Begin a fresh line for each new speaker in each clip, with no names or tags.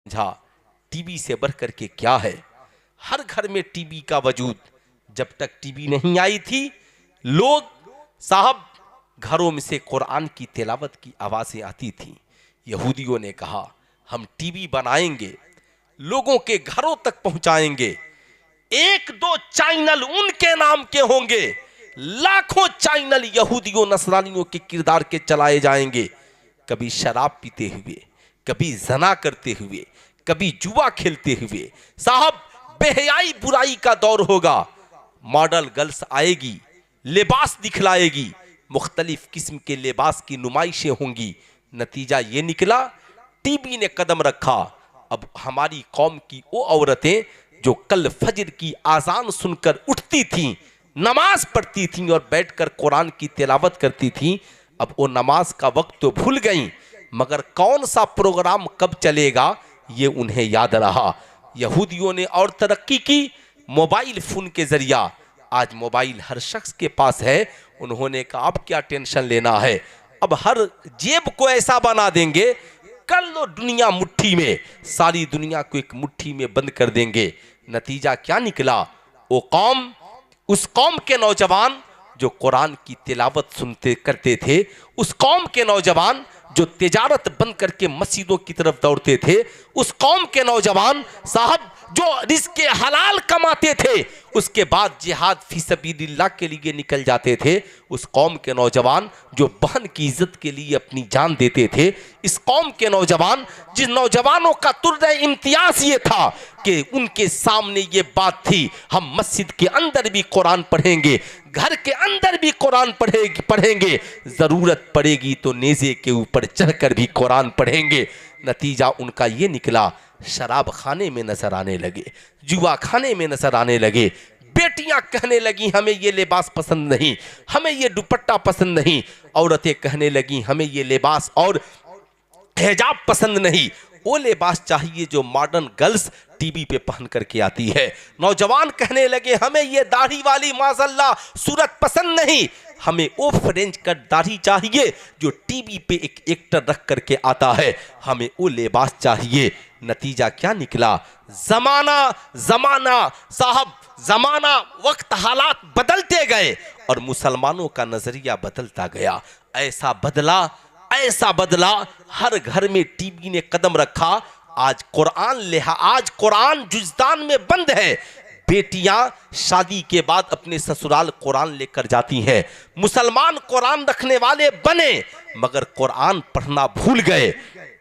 समझा टीवी से बढ़ कर के क्या है। हर घर में टीवी का वजूद, जब तक टीवी नहीं आई थी लोग साहब घरों में से कुरान की तिलावत की आवाज़ें आती थीं। यहूदियों ने कहा हम टीवी बनाएंगे, लोगों के घरों तक पहुंचाएंगे, एक दो चैनल उनके नाम के होंगे, लाखों चैनल यहूदियों नसरानियों के किरदार के चलाए जाएंगे। कभी शराब पीते हुए, कभी जना करते हुए, कभी जुआ खेलते हुए, साहब बेहयाई बुराई का दौर होगा। मॉडल गर्ल्स आएगी, लिबास दिखलाएगी, मुख्तलिफ किस्म के लिबास की नुमाइशें होंगी। नतीजा ये निकला टीवी ने कदम रखा। अब हमारी कौम की वो औरतें जो कल फजर की आजान सुनकर उठती थीं, नमाज पढ़ती थीं और बैठकर कुरान की तिलावत करती थीं, अब वो नमाज का वक्त तो भूल गईं, मगर कौन सा प्रोग्राम कब चलेगा ये उन्हें याद रहा। यहूदियों ने और तरक्की की मोबाइल फोन के जरिया। आज मोबाइल हर शख्स के पास है। उन्होंने कहा अब क्या टेंशन लेना है, अब हर जेब को ऐसा बना देंगे, कर लो दुनिया मुट्ठी में, सारी दुनिया को एक मुट्ठी में बंद कर देंगे। नतीजा क्या निकला, वो कौम, उस कौम के नौजवान जो कुरान की तिलावत सुनते करते थे, उस कौम के नौजवान जो तिजारत बंद करके मस्जिदों की तरफ दौड़ते थे, उस कौम के नौजवान साहब जो रिज़्क़ हलाल कमाते थे, उसके बाद जिहाद फी सबीलिल्लाह के लिए निकल जाते थे, उस कौम के नौजवान जो बहन की इज्जत के लिए अपनी जान देते थे, इस कौम के नौजवान जिन नौजवानों का तुर्रे इम्तियाज ये था कि उनके सामने ये बात थी हम मस्जिद के अंदर भी कुरान पढ़ेंगे, घर के अंदर भी कुरान पढ़ेंगे, ज़रूरत पड़ेगी तो नेज़े के ऊपर चढ़कर भी कुरान पढ़ेंगे। नतीजा उनका ये निकला, शराब खाने में नजर आने लगे, जुआ खाने में नजर आने लगे। बेटियां कहने लगी हमें ये लिबास पसंद नहीं, हमें ये दुपट्टा पसंद नहीं। औरतें कहने लगी हमें ये लिबास और हिजाब पसंद नहीं, वो लिबास चाहिए जो मॉडर्न गर्ल्स टीवी पे पहन करके आती है। नौजवान कहने लगे हमें ये दाढ़ी वाली माज़ल्लाह सूरत पसंद नहीं, हमें वो फ्रेंच कट दाढ़ी चाहिए जो टीवी पे एक एक्टर रख करके आता है, हमें वो लिबास चाहिए। नतीजा क्या निकला, जमाना जमाना साहब जमाना वक्त हालात बदलते गए और मुसलमानों का नजरिया बदलता गया। ऐसा बदला, ऐसा बदला, हर घर में टीवी ने कदम रखा। आज कुरान जुज़दान में बंद है। बेटियां शादी के बाद अपने ससुराल कुरान लेकर जाती हैं। मुसलमान कुरान रखने वाले बने मगर कुरान पढ़ना भूल गए।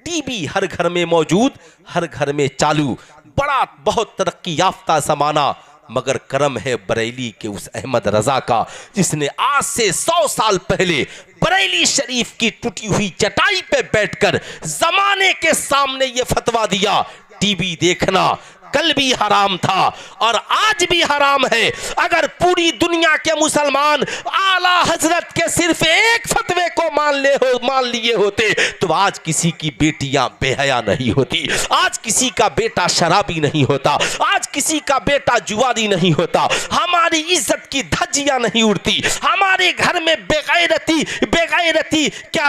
टीवी हर घर में मौजूद, हर घर में चालू, बड़ा बहुत तरक्की याफ्ता जमाना, मगर करम है बरेली के उस अहमद रजा का जिसने आज से 100 साल पहले बरेली शरीफ की टूटी हुई चटाई पे बैठकर जमाने के सामने ये फतवा दिया, टीवी देखना कल भी हराम था और आज भी हराम है। अगर पूरी दुनिया के मुसलमान आला हजरत के सिर्फ एक फतवे को मान लिए होते तो आज किसी की बेटियां बेहया नहीं होती, आज किसी का बेटा शराबी नहीं होता, आज किसी का बेटा जुआरी नहीं होता, हमारी इज्जत की धज्जियां नहीं उड़ती, हमारे घर में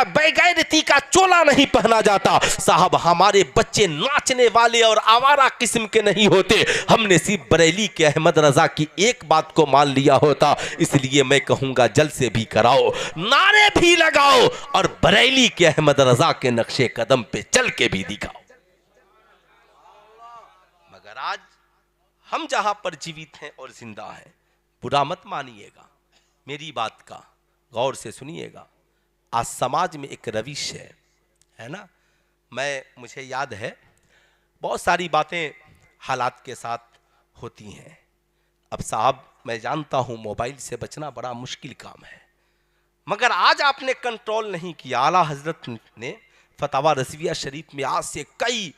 बेगैरती का चोला नहीं पहना जाता। साहब हमारे बच्चे नाचने वाले और आवारा किस्म के नहीं होते। हमने सिर्फ बरेली के अहमद रजा की एक बात को मान लिया होता। इसलिए मैं कहूंगा जल्द से भी कराओ, नारे भी लगाओ और बरेली के अहमद रजा के नक्शे कदम पे चल के भी दिखाओ। मगर आज हम जहां पर जीवित हैं और जिंदा हैं, बुरा मत मानिएगा, मेरी बात का गौर से सुनिएगा। आज समाज में एक रविश है ना, मुझे याद है बहुत सारी बातें हालात के साथ होती हैं। अब साहब मैं जानता हूँ मोबाइल से बचना बड़ा मुश्किल काम है, मगर आज आपने कंट्रोल नहीं किया। आला हजरत ने फतवा रज़विया शरीफ में आज से कई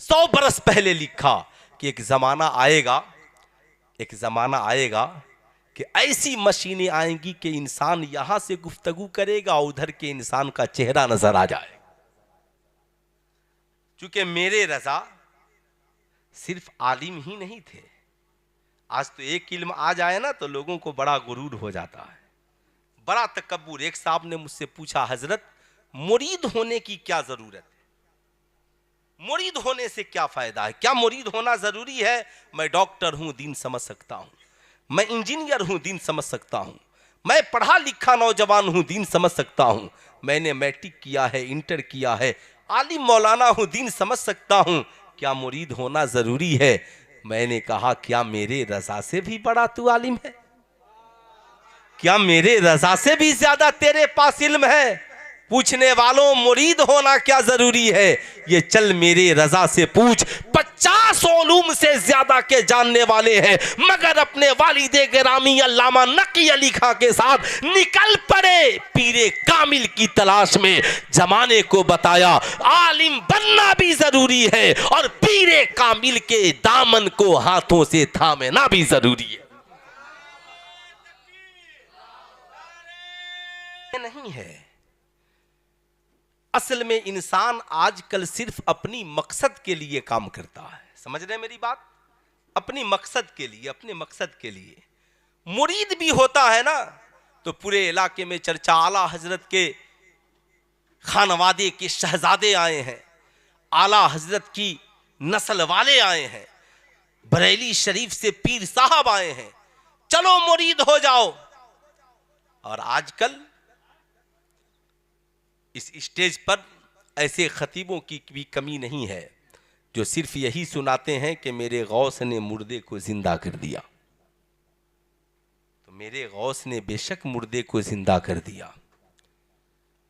100 बरस पहले लिखा कि एक ज़माना आएगा कि ऐसी मशीनें आएंगी कि इंसान यहाँ से गुफ्तगू करेगा उधर के इंसान का चेहरा नजर आ जाए। चूंकि मेरे रजा सिर्फ आलिम ही नहीं थे, आज तो एक इल्म आ जाए ना तो लोगों को बड़ा गुरूर हो जाता है, बड़ा तकब्बुर। एक साहब ने मुझसे पूछा हजरत मुरीद होने की क्या जरूरत है, मुरीद होने से क्या फायदा है? क्या मुरीद होना जरूरी है? मैं डॉक्टर हूं, दीन समझ सकता हूं। मैं इंजीनियर हूं, दीन समझ सकता हूं। मैं पढ़ा लिखा नौजवान हूं, दीन समझ सकता हूं। मैंने मैट्रिक किया है, इंटर किया है, आलिम मौलाना हूं, दीन समझ सकता हूं। क्या मुरीद होना जरूरी है? मैंने कहा, क्या मेरे रजा से भी बड़ा तू आलिम है? क्या मेरे रजा से भी ज्यादा तेरे पास इल्म है? पूछने वालों, मुरीद होना क्या जरूरी है? ये चल मेरे रजा से पूछ। 50 उलूम से ज्यादा के जानने वाले हैं, मगर अपने वालिदे गिरामी अल्लामा नकी अली खां के साथ निकल पड़े पीरे कामिल की तलाश में। जमाने को बताया आलिम बनना भी जरूरी है और पीरे कामिल के दामन को हाथों से थामना भी जरूरी है। नहीं है। असल में इंसान आजकल सिर्फ अपनी मकसद के लिए काम करता है। समझ रहे हैं मेरी बात? अपनी मकसद के लिए, अपने मकसद के लिए। मुरीद भी होता है ना तो पूरे इलाके में चर्चा, आला हजरत के खानवादे के शहजादे आए हैं, आला हजरत की नस्ल वाले आए हैं, बरेली शरीफ से पीर साहब आए हैं, चलो मुरीद हो जाओ। और आजकल इस स्टेज पर ऐसे खतीबों की भी कमी नहीं है जो सिर्फ यही सुनाते हैं कि मेरे गौस ने मुर्दे को जिंदा कर दिया। तो मेरे गौस ने बेशक मुर्दे को जिंदा कर दिया।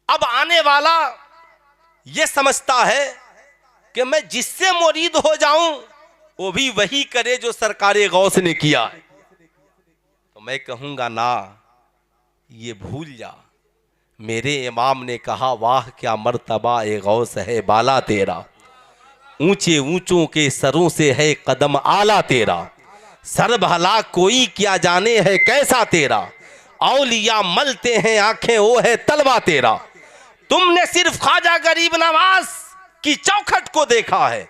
अब आने वाला यह समझता है कि मैं जिससे मुरीद हो जाऊं वो भी वही करे जो सरकारे गौस ने किया है। तो मैं कहूंगा ना, ये भूल जा। मेरे इमाम ने कहा, वाह क्या मर्तबा ए गौस है बाला तेरा, ऊंचे ऊंचों के सरों से है कदम आला तेरा, सर भला कोई क्या जाने है कैसा तेरा, औलिया मलते हैं आंखें वो है तलवा तेरा। तुमने सिर्फ ख्वाजा गरीब नवाज की चौखट को देखा है,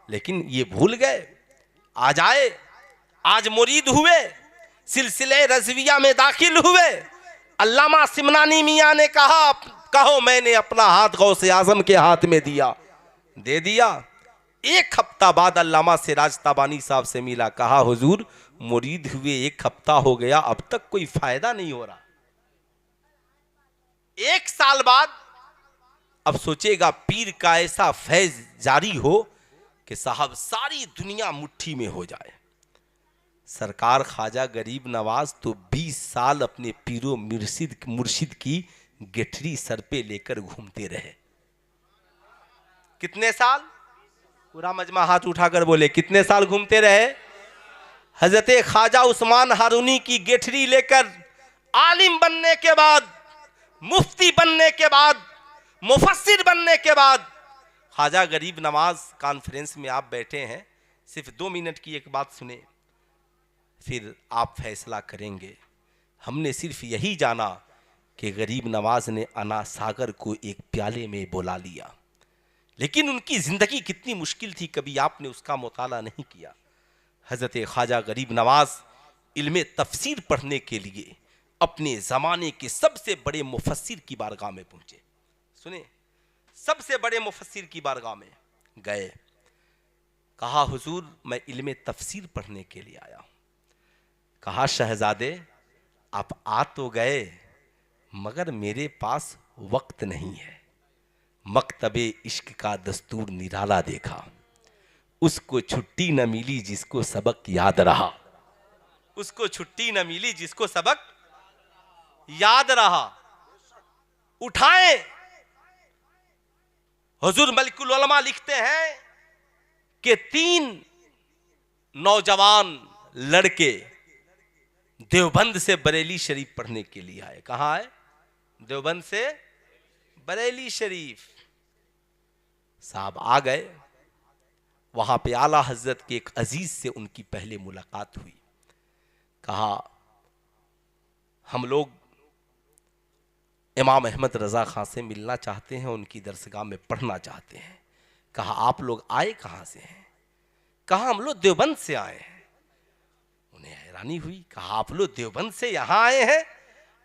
लेकिन ये भूल गए। आज आए, आज मुरीद हुए, सिलसिले रज़विया में दाखिल हुए। अल्लामा सिमनानी मियाँ ने कहा, कहो मैंने अपना हाथ गौसे आजम के हाथ में दिया, दे दिया। एक हफ्ता बाद अल्लामा सिराज ताबानी साहब से मिला, कहा हुजूर मुरीद हुए 1 हफ्ता हो गया, अब तक कोई फायदा नहीं हो रहा। 1 साल बाद अब सोचेगा पीर का ऐसा फैज जारी हो कि साहब सारी दुनिया मुट्ठी में हो जाए। सरकार ख्वाजा गरीब नवाज तो 20 साल अपने पीरो मुर्शिद की गेठरी सर पे लेकर घूमते रहे। कितने साल? पूरा मजमा हाथ उठाकर बोले, कितने साल घूमते रहे? हजरत ख्वाजा उस्मान हारूनी की गेठरी लेकर आलिम बनने के बाद, मुफ्ती बनने के बाद, मुफस्सिर बनने के बाद, ख्वाजा गरीब नवाज कॉन्फ्रेंस में आप बैठे हैं, सिर्फ 2 मिनट की एक बात सुने, फिर आप फैसला करेंगे। हमने सिर्फ यही जाना कि गरीब नवाज ने अना सागर को एक प्याले में बुला लिया, लेकिन उनकी जिंदगी कितनी मुश्किल थी कभी आपने उसका मुताला नहीं किया। हजरत ख्वाजा गरीब नवाज इल्मे तफसीर पढ़ने के लिए अपने ज़माने के सबसे बड़े मुफस्सिर की बारगाह में पहुंचे। सुने, सबसे बड़े मुफस्सिर की बारगाह में गए, कहा हुजूर मैं इल्मे तफसीर पढ़ने के लिए आया हूं। कहा शहजादे आप आ तो गए, मगर मेरे पास वक्त नहीं है। मकतबे इश्क का दस्तूर निराला देखा, उसको छुट्टी न मिली जिसको सबक याद रहा, उसको छुट्टी न मिली जिसको सबक याद रहा। उठाए, हुजूर मलिकुल उलमा लिखते हैं कि 3 नौजवान लड़के देवबंद से बरेली शरीफ पढ़ने के लिए आए। कहाँ आए? देवबंद से बरेली शरीफ। साहब आ गए, वहां पे आला हजरत के एक अजीज से उनकी पहले मुलाकात हुई। कहा हम लोग इमाम अहमद रजा खां से मिलना चाहते हैं, उनकी दरसगाह में पढ़ना चाहते हैं। कहा आप लोग आए कहां से हैं? कहा हम लोग देवबंद से आए हैं। उन्हें हैरानी हुई, कहा आप लोग देवबंद से यहां आए हैं,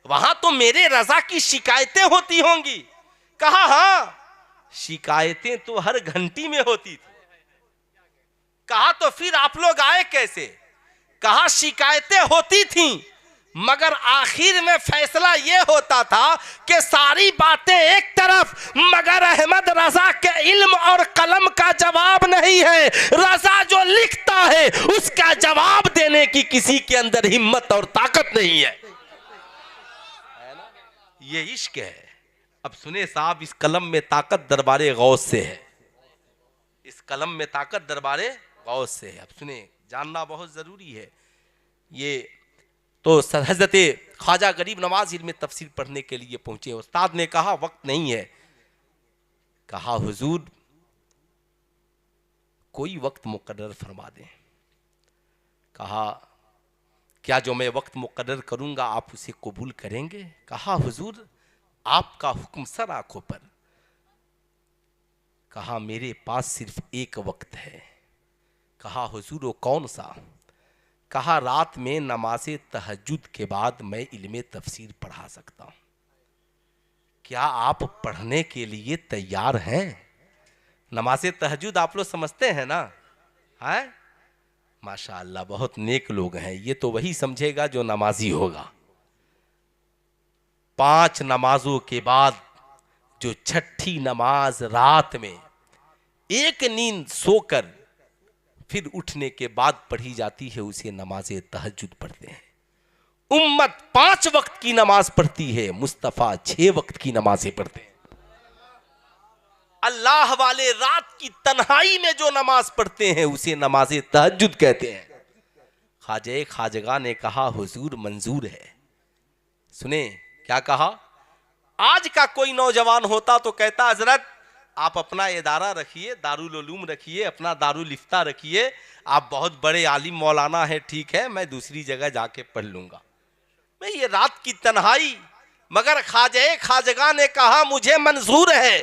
वहां तो मेरे रजा की शिकायतें होती होंगी। कहा हाँ, शिकायतें तो हर घंटी में होती थी। कहा तो फिर आप लोग आए कैसे? कहा शिकायतें होती थीं, मगर आखिर में फैसला यह होता था कि सारी बातें एक तरफ, मगर अहमद रजा के इल्म और कलम का जवाब नहीं है। रजा जो लिखता है उसका जवाब देने की किसी के अंदर हिम्मत और ताकत नहीं है ना? ये इश्क है। अब सुने साहब, इस कलम में ताकत दरबारे गौस से है। इस कलम में ताकत दरबारे गौस से है। अब सुने, जानना बहुत जरूरी है। ये तो हजरत ख्वाजा गरीब नवाज इल्म तफसीर पढ़ने के लिए पहुंचे। उस्ताद ने कहा वक्त नहीं है। कहा हुजूर कोई वक्त मुकर्रर फरमा दें। कहा क्या जो मैं वक्त मुकर्रर करूंगा आप उसे कबूल करेंगे? कहा हुजूर आपका हुक्म सर आंखों पर। कहा मेरे पास सिर्फ एक वक्त है। कहा हुजूर वो कौन सा? कहा रात में नमाज़े तहज्जुद के बाद मैं इल्मे तफसीर पढ़ा सकता हूं। क्या आप पढ़ने के लिए तैयार हैं? नमाज़े तहज्जुद आप लोग समझते हैं ना? है माशाअल्लाह, बहुत नेक लोग हैं। ये तो वही समझेगा जो नमाजी होगा। 5 नमाजों के बाद जो छठी नमाज रात में एक नींद सोकर फिर उठने के बाद पढ़ी जाती है, उसे नमाज़े तहज्जुद पढ़ते हैं। उम्मत 5 वक्त की नमाज पढ़ती है, मुस्तफ़ा 6 वक्त की नमाजें पढ़ते हैं। अल्लाह वाले रात की तन्हाई में जो नमाज पढ़ते हैं उसे नमाज़े तहज्जुद कहते हैं। ख्वाजा खाजगा ने कहा हुजूर मंजूर है। सुने क्या कहा? आज का कोई नौजवान होता तो कहता हजरत आप अपना इदारा रखिए, दारुल उलूम रखिए, अपना दारुल इफ्ता रखिए, आप बहुत बड़े आलिम मौलाना है, ठीक है, मैं दूसरी जगह जाके पढ़ लूंगा। मैं ये रात की तन्हाई, मगर ख्वाजा खाजगा ने कहा मुझे मंजूर है।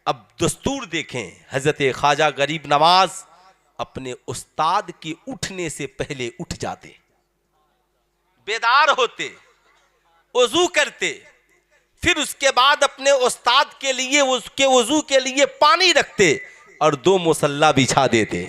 अब दस्तूर देखें, हजरत ख्वाजा गरीब नवाज अपने उस्ताद के उठने से पहले उठ जाते, बेदार होते, वजू करते, फिर उसके बाद अपने उस्ताद के लिए उसके वजू के लिए पानी रखते और 2 मुसल्ला बिछा देते।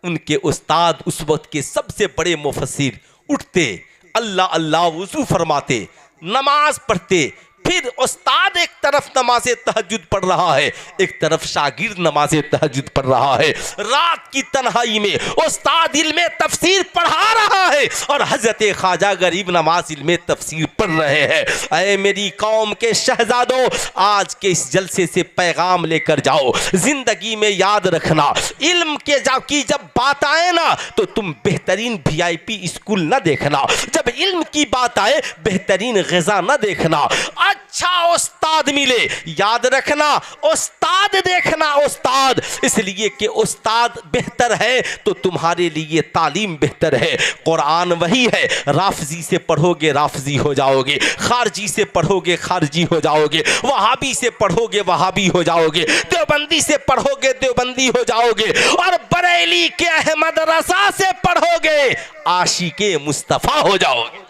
उनके उस्ताद उस वक्त के सबसे बड़े मुफस्सिर उठते, अल्लाह अल्लाह वजू फरमाते, नमाज पढ़ते। फिर उस्ताद एक तरफ नमाज़े तहज्जुद पढ़ रहा है, एक तरफ शागिर्द नमाज़े तहज्जुद पढ़ रहा है। रात की तन्हाई में उस्ताद इल्मे तफसीर पढ़ा रहा है और हजरत ख्वाजा गरीब नवाज इल्मे तफसीर पढ़ रहे हैं। ऐ मेरी कौम के शहजादों, आज के इस जलसे से पैगाम लेकर जाओ, जिंदगी में याद रखना, इल्म के की जब बात आए ना तो तुम बेहतरीन VIP स्कूल न देखना, जब इल्म की बात आए बेहतरीन ग़िज़ा न देखना। अच्छा उस्ताद मिले, याद रखना उस्ताद देखना उस्ताद, इसलिए कि उस्ताद बेहतर है तो तुम्हारे लिए तालीम बेहतर है। कुरान वही है, राफजी से पढ़ोगे राफजी हो जाओगे, खारजी से पढ़ोगे खारजी हो जाओगे, वहाबी से पढ़ोगे वहाबी हो जाओगे, देवबंदी से पढ़ोगे देवबंदी हो जाओगे, और बरेली के अहमद रजा से पढ़ोगे आशिके मुस्तफ़ा हो जाओगे,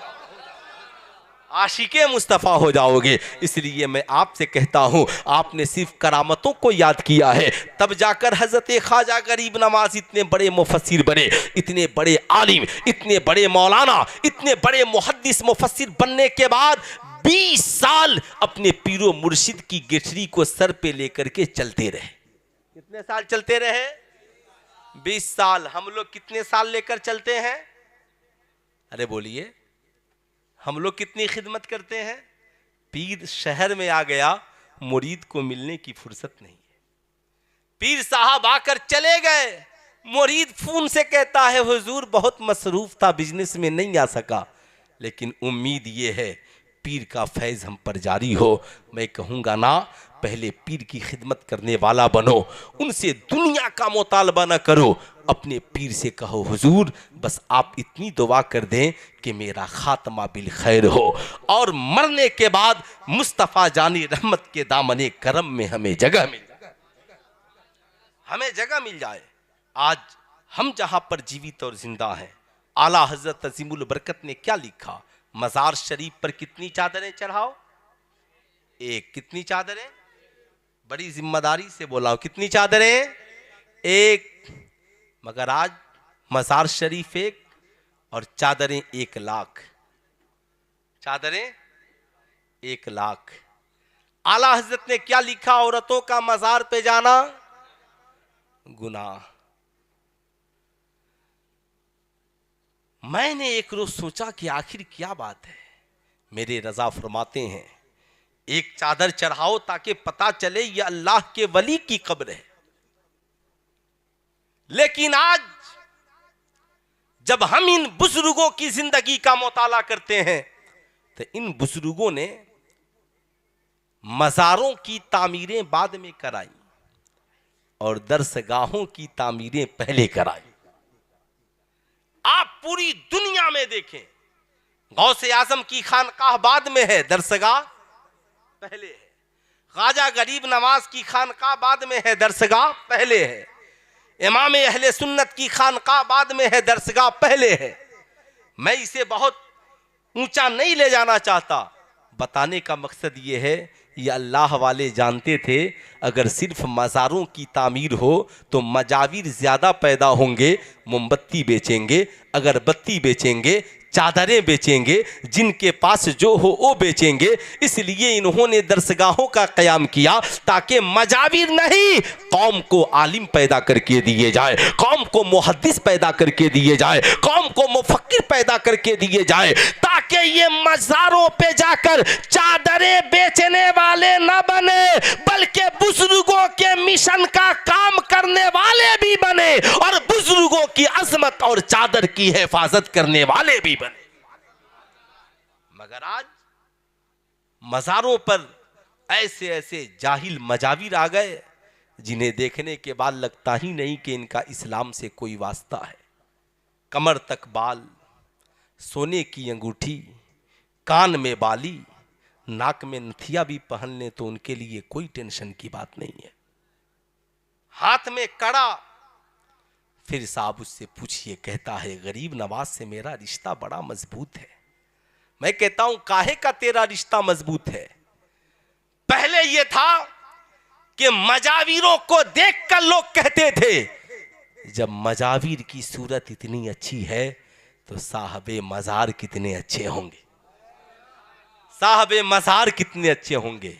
आशिके मुस्तफ़ा हो जाओगे। इसलिए मैं आपसे कहता हूँ, आपने सिर्फ करामतों को याद किया है, तब जाकर हज़रत ख्वाजा गरीब नवाज इतने बड़े मुफस्सिर बने, इतने बड़े आलिम, इतने बड़े मौलाना, इतने बड़े मुहद्दिस मुफस्सिर बनने के बाद 20 साल अपने पीरो मुर्शिद की गिठरी को सर पे लेकर के चलते रहे। कितने साल चलते रहे? 20 साल। हम लोग कितने साल लेकर चलते हैं? अरे बोलिए, हम लोग कितनी खिदमत करते हैं? पीर शहर में आ गया, मुरीद को मिलने की फुर्सत नहीं है। पीर साहब आकर चले गए, मुरीद फोन से कहता है हुजूर बहुत मसरूफ था, बिजनेस में नहीं आ सका, लेकिन उम्मीद ये है पीर का फैज़ हम पर जारी हो। मैं कहूँगा ना, पहले पीर की खिदमत करने वाला बनो, उनसे दुनिया का मुतालबा ना करो, अपने पीर से कहो हुजूर बस आप इतनी दुआ कर दें कि मेरा खात्मा बिल खैर हो, और मरने के बाद मुस्तफ़ा जानी रहमत के दामने करम में हमें जगह मिल जाए, हमें जगह मिल जाए। आज हम जहाँ पर जीवित और जिंदा हैं, आला हजरत अजीमुल बरकत ने क्या लिखा? मज़ार शरीफ पर कितनी चादरें चढ़ाओ? एक। कितनी चादरें? बड़ी जिम्मेदारी से बोला हूं, कितनी चादरें? एक। मगर आज मज़ार शरीफ एक और चादरें 1,00,000। चादरें 1,00,000। आला हजरत ने क्या लिखा? औरतों का मज़ार पे जाना गुनाह। मैंने एक रोज सोचा कि आखिर क्या बात है। मेरे रजा फरमाते हैं, एक चादर चढ़ाओ ताकि पता चले ये अल्लाह के वली की कब्र है। लेकिन आज जब हम इन बुजुर्गों की जिंदगी का मुताला करते हैं तो इन बुजुर्गों ने मज़ारों की तामीरें बाद में कराई और दरसगाहों की तामीरें पहले कराई। आप पूरी दुनिया में देखें, गौसे आजम की खानकाह बाद में है, दरसगाह पहले है। ख्वाजा गरीब नवाज की खानकाह बाद में है, दरसगाह पहले है। इमाम अहले सुन्नत की खानकाह बाद में है, दरसगाह पहले है। मैं इसे बहुत ऊंचा नहीं ले जाना चाहता, बताने का मकसद ये है, ये अल्लाह वाले जानते थे अगर सिर्फ मज़ारों की तामीर हो तो मजाविर ज़्यादा पैदा होंगे, मोमबत्ती बेचेंगे, अगरबत्ती बेचेंगे, चादरें बेचेंगे, जिनके पास जो हो वो बेचेंगे। इसलिए इन्होंने दरसगाहों का क़याम किया ताकि मजाविर नहीं, कौम को आलिम पैदा करके दिए जाए, कौम को मुहद्दिस पैदा करके दिए जाए, कौम को मुफक्किर पैदा करके दिए जाए, ताकि ये मज़ारों पे जाकर चादरें बेचने वाले न बने बल्कि बुजुर्गों के मिशन का काम करने वाले भी बने और बुजुर्गों की अजमत और चादर की हिफाजत करने वाले भी बने। मगर आज मज़ारों पर ऐसे ऐसे जाहिल मजाविर आ गए जिन्हें देखने के बाद लगता ही नहीं कि इनका इस्लाम से कोई वास्ता है। कमर तक बाल, सोने की अंगूठी, कान में बाली, नाक में नथिया भी पहन लें तो उनके लिए कोई टेंशन की बात नहीं है। हाथ में कड़ा। फिर साहब उससे पूछिए, कहता है गरीब नवाज से मेरा रिश्ता बड़ा मजबूत है। मैं कहता हूं काहे का तेरा रिश्ता मजबूत है? पहले यह था कि मजाविरों को देखकर लोग कहते थे जब मजाविर की सूरत इतनी अच्छी है तो साहबे मज़ार कितने अच्छे होंगे, साहबे मज़ार कितने अच्छे होंगे।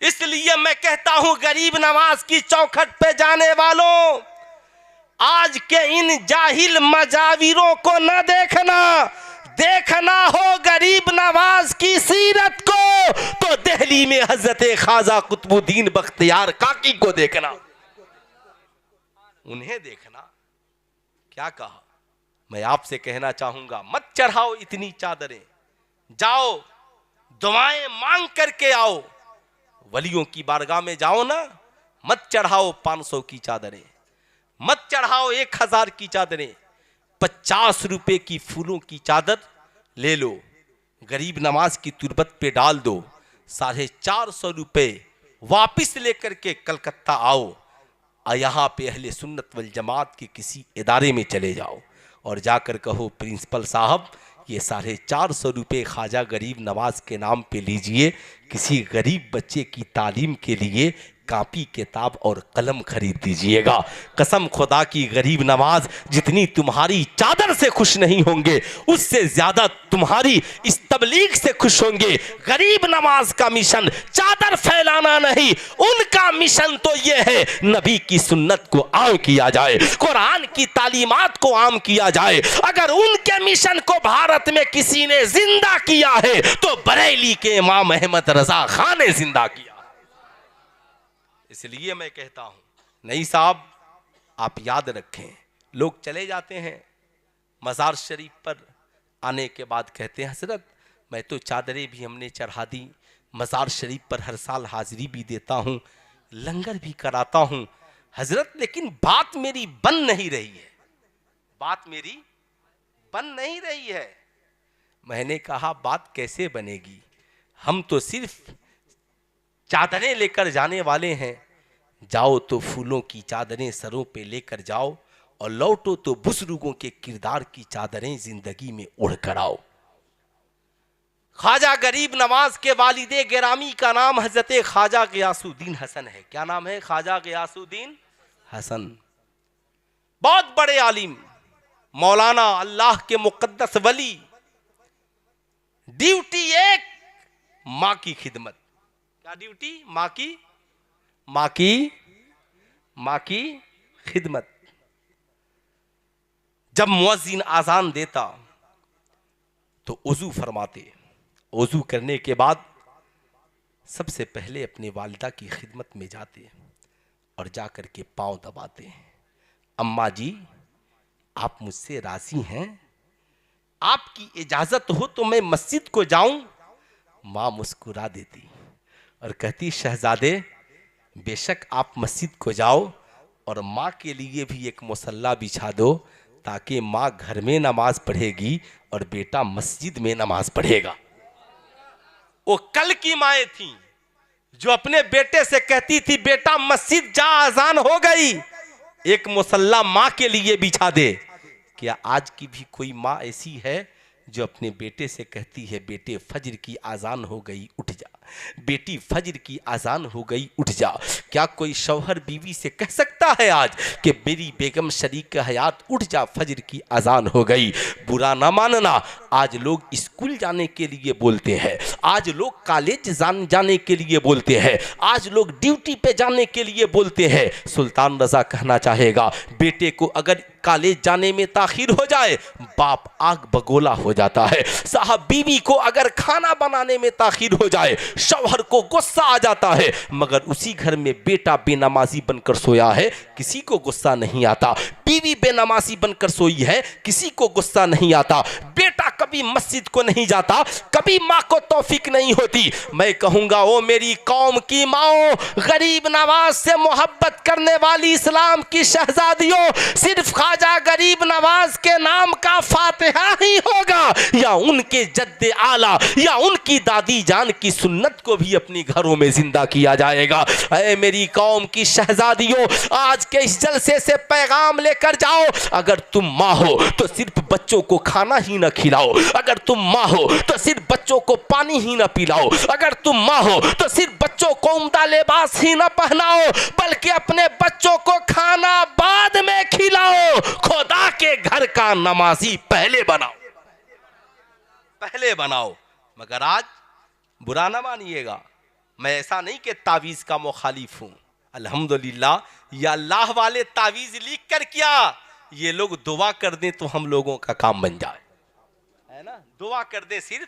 इसलिए मैं कहता हूं गरीब नवाज की चौखट पे जाने वालों, आज के इन जाहिल मजाविरों को न देखना, देखना हो गरीब नवाज की सीरत को तो दिल्ली में हजरत ख्वाजा कुतुबुद्दीन बख्तियार काकी को देखना, उन्हें देखना। क्या कहा? मैं आपसे कहना चाहूंगा, मत चढ़ाओ इतनी चादरें, जाओ दुआएं मांग करके आओ। वलियों की बारगाह में जाओ ना, मत चढ़ाओ 500 की चादरें, मत चढ़ाओ 1000 की चादरें। 50 रुपए की फूलों की चादर ले लो, गरीब नवाज की तुरबत पे डाल दो, 450 रुपए वापिस लेकर के कलकत्ता आओ, यहाँ पे अहले सुन्नत वल जमात के किसी इदारे में चले जाओ और जाकर कहो प्रिंसिपल साहब ये 450 रुपये ख्वाजा गरीब नवाज के नाम पे लीजिए, किसी गरीब बच्चे की तालीम के लिए कापी किताब और कलम खरीद दीजिएगा। कसम खुदा की गरीब नवाज जितनी तुम्हारी चादर से खुश नहीं होंगे उससे ज्यादा तुम्हारी इस तबलीग से खुश होंगे। गरीब नवाज का मिशन चादर फैलाना नहीं, उनका मिशन तो यह है नबी की सुन्नत को आम किया जाए, कुरान की तालीमात को आम किया जाए। अगर उनके मिशन को भारत में किसी ने जिंदा किया है तो बरेली के इमाम अहमद रजा खान ने जिंदा किया। इसलिए मैं कहता हूं नहीं साहब, आप याद रखें, लोग चले जाते हैं मज़ार शरीफ पर, आने के बाद कहते हैं हजरत मैं तो चादरें भी हमने चढ़ा दी, मज़ार शरीफ पर हर साल हाजिरी भी देता हूं, लंगर भी कराता हूं हजरत, लेकिन बात मेरी बन नहीं रही है, बात मेरी बन नहीं रही है। मैंने कहा बात कैसे बनेगी, हम तो सिर्फ चादरें लेकर जाने वाले हैं, जाओ तो फूलों की चादरें सरों पे लेकर जाओ और लौटो तो बुजुर्गों के किरदार की चादरें जिंदगी में ओढ़ कर आओ। ख्वाजा गरीब नवाज के वालिदे गिरामी का नाम हजरत ख्वाजा गियासुद्दीन हसन है। क्या नाम है? ख्वाजा गियासुद्दीन हसन। बहुत बड़े आलिम, मौलाना, अल्लाह के मुकद्दस वली। ड्यूटी एक, माँ की खिदमत। क्या ड्यूटी? माँ की खिदमत। जब मुअज्जिन आजान देता तो वजू फरमाते, वजू करने के बाद सबसे पहले अपने वालिदा की खिदमत में जाते और जाकर के पांव दबाते। अम्मा जी, आप मुझसे राजी हैं? आपकी इजाजत हो तो मैं मस्जिद को जाऊं? माँ मुस्कुरा देती और कहती, शहजादे बेशक आप मस्जिद को जाओ और माँ के लिए भी एक मुसल्ला बिछा दो, ताकि माँ घर में नमाज पढ़ेगी और बेटा मस्जिद में नमाज पढ़ेगा। वो कल की माएँ थीं जो अपने बेटे से कहती थी, बेटा मस्जिद जा, अजान हो गई, एक मुसल्ला माँ के लिए बिछा दे। क्या आज की भी कोई माँ ऐसी है जो अपने बेटे से कहती है, बेटे फजर की आज़ान हो गई, उठ जा, बेटी फजर की आज़ान हो गई, उठ जा? क्या कोई शौहर बीवी से कह सकता है आज कि मेरी बेगम शरीक हयात, उठ जा, फजर की आज़ान हो गई? बुरा ना मानना, आज लोग स्कूल जाने के लिए बोलते हैं, आज लोग कॉलेज जाने के लिए बोलते हैं, आज लोग ड्यूटी पे जाने के लिए बोलते हैं। सुल्तान रज़ा कहना चाहेगा, बेटे को अगर कॉलेज जाने में ताखिर हो जाए, बाप आग बगोला हो जाता है। साहब, बीवी को अगर खाना बनाने में ताखिर हो जाए, शौहर को गुस्सा आ जाता है। मगर उसी घर में बेटा बेनमाजी बनकर सोया है, किसी को गुस्सा नहीं आता। बीवी बेनमाजी बनकर सोई है, किसी को गुस्सा नहीं आता। बेटा कभी मस्जिद को नहीं जाता, कभी माँ को तौफीक नहीं होती। मैं कहूंगा, ओ मेरी कौम की माओ, गरीब नवाज से मोहब्बत करने वाली इस्लाम की शहजादियों, सिर्फ ख्वाजा गरीब नवाज के नाम का फातिहा ही होगा, या उनके जद्दे आला या उनकी दादी जान की सुन्नत को भी अपनी घरों में जिंदा किया जाएगा। ऐ मेरी कौम की शहजादियों, आज के इस जलसे से पैगाम लेकर जाओ, अगर तुम माँ हो तो सिर्फ बच्चों को खाना ही न खिलाओ, अगर तुम माँ हो तो सिर्फ बच्चों को पानी ही न पिलाओ, अगर तुम माँ हो तो सिर्फ बच्चों को उम्दा लिबास ही न पहनाओ, बल्कि अपने बच्चों को खाना बाद में खिलाओ। खुदा के घर का नमाजी पहले बनाओ। मगर आज बुरा ना मानिएगा, मैं ऐसा नहीं कि तावीज़ का मुखालिफ हूँ। अल्हम्दुलिल्लाह, या अल्लाह वाले तावीज़ लिख कर क्या, ये लोग दुआ कर दें तो हम लोगों का काम बन जाए, है ना? दुआ कर दें, सिर्फ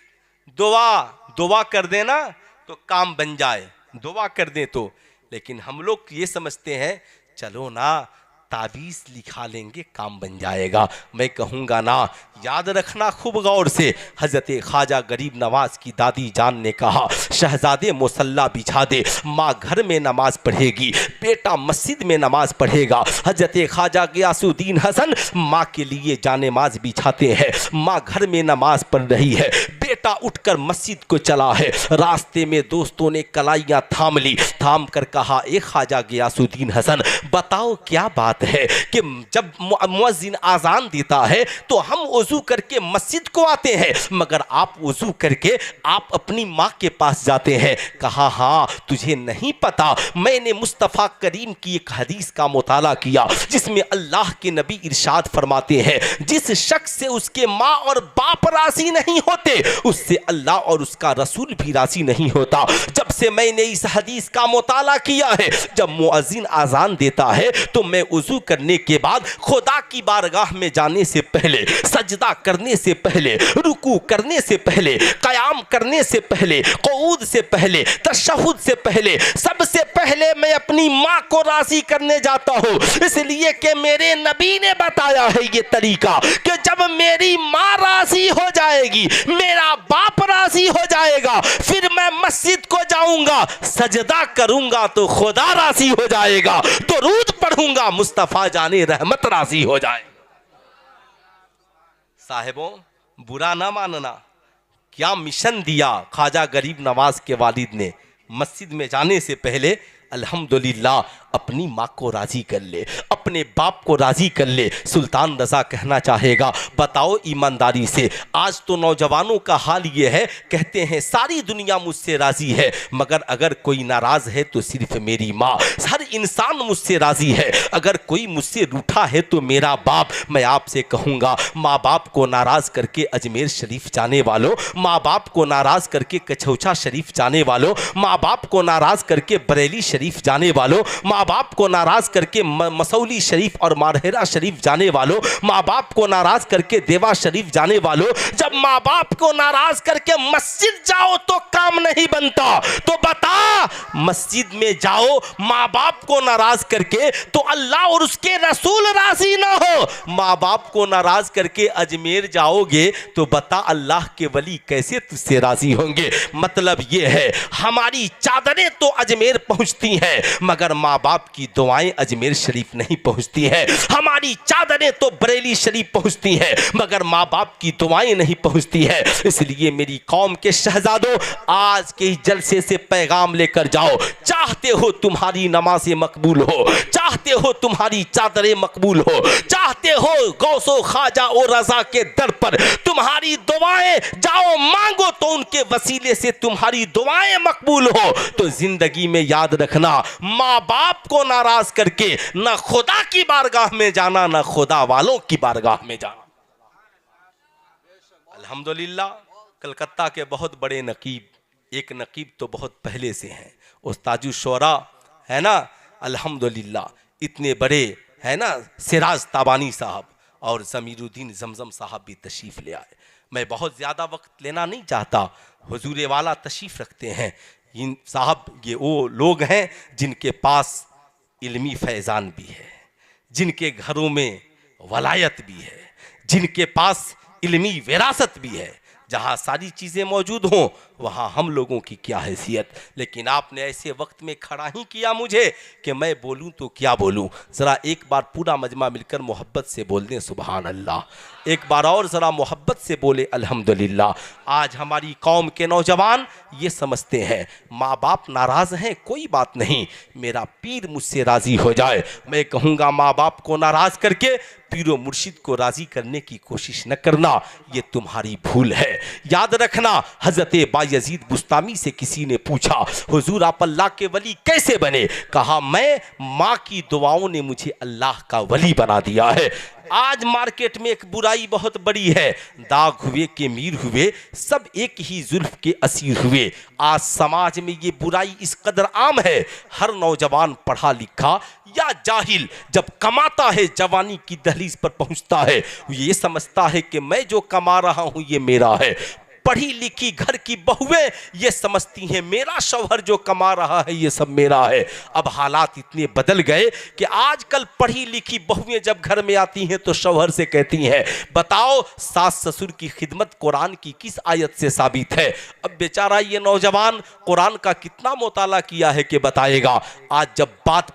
दुआ कर देना तो काम बन जाए, दुआ कर दें तो। लेकिन हम लोग ये समझते हैं, चलो ना ताबीज़ लिखा लेंगे काम बन जाएगा। मैं कहूँगा ना, याद रखना खूब गौर से, हज़रत ख्वाजा गरीब नवाज की दादी जान ने कहा, शहजादे मुसल्ला बिछा दे, माँ घर में नमाज पढ़ेगी, बेटा मस्जिद में नमाज पढ़ेगा। हज़रत ख्वाजा गियासुद्दीन हसन माँ के लिए जानेमाज बिछाते हैं, माँ घर में नमाज पढ़ रही है, बेटा उठकर मस्जिद को चला है। रास्ते में दोस्तों ने कलाइयाँ थाम ली, थाम कर कहा, ए ख्वाजा गियासुद्दीन हसन, बताओ क्या बात है कि जब मुअज्जिन आज़ान देता है तो हम वजू करके मस्जिद को आते हैं, मगर आप वजू करके आप अपनी माँ के पास जाते हैं। कहा, हाँ, तुझे नहीं पता, मैंने मुस्तफ़ा करीम की एक हदीस का मुताला किया जिसमें अल्लाह के नबी इरशाद फरमाते हैं, जिस शख्स से उसके माँ और बाप राज़ी नहीं होते, उससे अल्लाह और उसका रसूल भी राज़ी नहीं होता। जब से मैंने इस हदीस का मुताला किया है, जब मुअज्जिन आज़ान देता है तो मैं वजू करने के बाद खुदा की बारगाह में जाने से पहले, सजदा करने से पहले, रुकू करने से पहले, क़याम करने से पहले, क़ुऊद से पहले, तशहुद से पहले, सबसे पहले मैं अपनी माँ को राज़ी करने जाता हूँ। इसलिए कि मेरे नबी ने बताया है ये तरीका कि जब मेरी माँ राज़ी हो जाएगी, मेरा बाप राज़ी हो जाएगा, फिर मैं मस्जिद को जाऊंगा, सजदा करूंगा तो खुदा राज़ी हो जाएगा, दुरूद पढ़ूंगा, मुस्तफ़ा जाने रहमत राज़ी हो जाए। साहिबों, बुरा ना मानना, क्या मिशन दिया ख्वाजा गरीब नवाज के वालिद ने। मस्जिद में जाने से पहले अल्हम्दुलिल्लाह अपनी माँ को राजी कर ले, अपने बाप को राजी कर ले। सुल्तान रजा कहना चाहेगा, बताओ ईमानदारी से, आज तो नौजवानों का हाल ये है, कहते हैं सारी दुनिया मुझसे राजी है, मगर अगर कोई नाराज है तो सिर्फ मेरी माँ। हर इंसान मुझसे राजी है, अगर कोई मुझसे रूठा है तो मेरा बाप। मैं आपसे कहूँगा, माँ बाप को नाराज करके अजमेर शरीफ जाने वालों, माँ बाप को नाराज करके कछौचा शरीफ जाने वालों, माँ बाप को नाराज करके बरेली शरीफ जाने वालों, माँ बाप को नाराज करके मसौली शरीफ और मारहेरा शरीफ जाने वालों, माँ बाप को नाराज करके देवा शरीफ जाने वालों, जब माँ बाप को नाराज करके मस्जिद जाओ तो काम नहीं बनता, तो बता मस्जिद में जाओ माँ बाप को नाराज करके तो अल्लाह और उसके रसूल राजी ना हो। माँ बाप को नाराज करके अजमेर जाओगे तो बता अल्लाह के वली कैसे तुझसे राजी होंगे। मतलब ये है, हमारी चादरें तो अजमेर पहुंचती हैं मगर माँ बाप की दुआएं अजमेर शरीफ नहीं पहुंचती हैं। हमारी चादरें तो बरेली शरीफ पहुंचती हैं मगर माँ बाप की दुआएं नहीं पहुंचती हैं। इसलिए मेरी कौम के शहजादों, आज के जलसे से पैगाम लेकर जाओ, चाहते हो तुम्हारी नमाजें मकबूल हो, चाहते हो तुम्हारी चादरें मकबूल हो, चाहते हो गौसो ख्वाजा और रजा के दर पर तुम्हारी दुआएं जाओ मांगो तो उनके वसीले से तुम्हारी दुआएं मकबूल हो, तो जिंदगी में याद रखना, माँ बाप को नाराज करके ना खुदा की बारगाह में जाना, ना खुदा वालों की बारगाह में जाना। अल्हम्दुलिल्लाह, कलकत्ता के बहुत बड़े नकीब, एक नकीब तो बहुत पहले से हैं, उस्ताजुल शोरा है ना, अल्हम्दुलिल्लाह इतने बड़े है ना, सिराज ताबानी साहब और ज़मीरुद्दीन जमजम साहब भी तशरीफ़ ले आए। मैं बहुत ज़्यादा वक्त लेना नहीं चाहता, हुजूर वाला तशरीफ़ रखते हैं। इन साहब ये वो लोग हैं जिनके पास इल्मी फैज़ान भी है, जिनके घरों में वलायत भी है, जिनके पास इल्मी विरासत भी है। जहाँ सारी चीज़ें मौजूद हों वहाँ हम लोगों की क्या हैसियत। लेकिन आपने ऐसे वक्त में खड़ा ही किया मुझे कि मैं बोलूँ तो क्या बोलूँ। ज़रा एक बार पूरा मजमा मिलकर मोहब्बत से बोल दें सुबहान अल्लाह, एक बार और ज़रा मोहब्बत से बोले अल्हम्दुलिल्लाह। आज हमारी कौम के नौजवान ये समझते हैं माँ बाप नाराज़ हैं, कोई बात नहीं, मेरा पीर मुझसे राज़ी हो जाए। मैं कहूँगा माँ बाप को नाराज़ करके पीरो मुर्शिद को राज़ी करने की कोशिश न करना, ये तुम्हारी भूल है। याद रखना, हज़रत बायज़ीद बुस्तामी से किसी ने पूछा, हुजूर आप अल्लाह के वली कैसे बने? कहा, मैं माँ की दुआओं ने मुझे अल्लाह का वली बना दिया है। आज मार्केट में एक बुराई बहुत बड़ी है, दाग हुए के मीर हुए, सब एक ही जुल्फ के असीर हुए। आज समाज में ये बुराई इस कदर आम है, हर नौजवान पढ़ा लिखा या जाहिल जब कमाता है, जवानी की दहलीज पर पहुंचता है, ये समझता है कि मैं जो कमा रहा हूं ये मेरा है। पढ़ी लिखी घर की बहुएं ये समझती हैं मेरा शौहर जो कमा रहा है ये सब मेरा है। अब हालात इतने बदल गए कि आजकल पढ़ी लिखी बहुएं जब घर में आती हैं तो शौहर से कहती हैं, बताओ सास ससुर की खिदमत कुरान की किस आयत से साबित है? अब बेचारा ये नौजवान कुरान का कितना मुताला किया है कि बताएगा। आज जब बात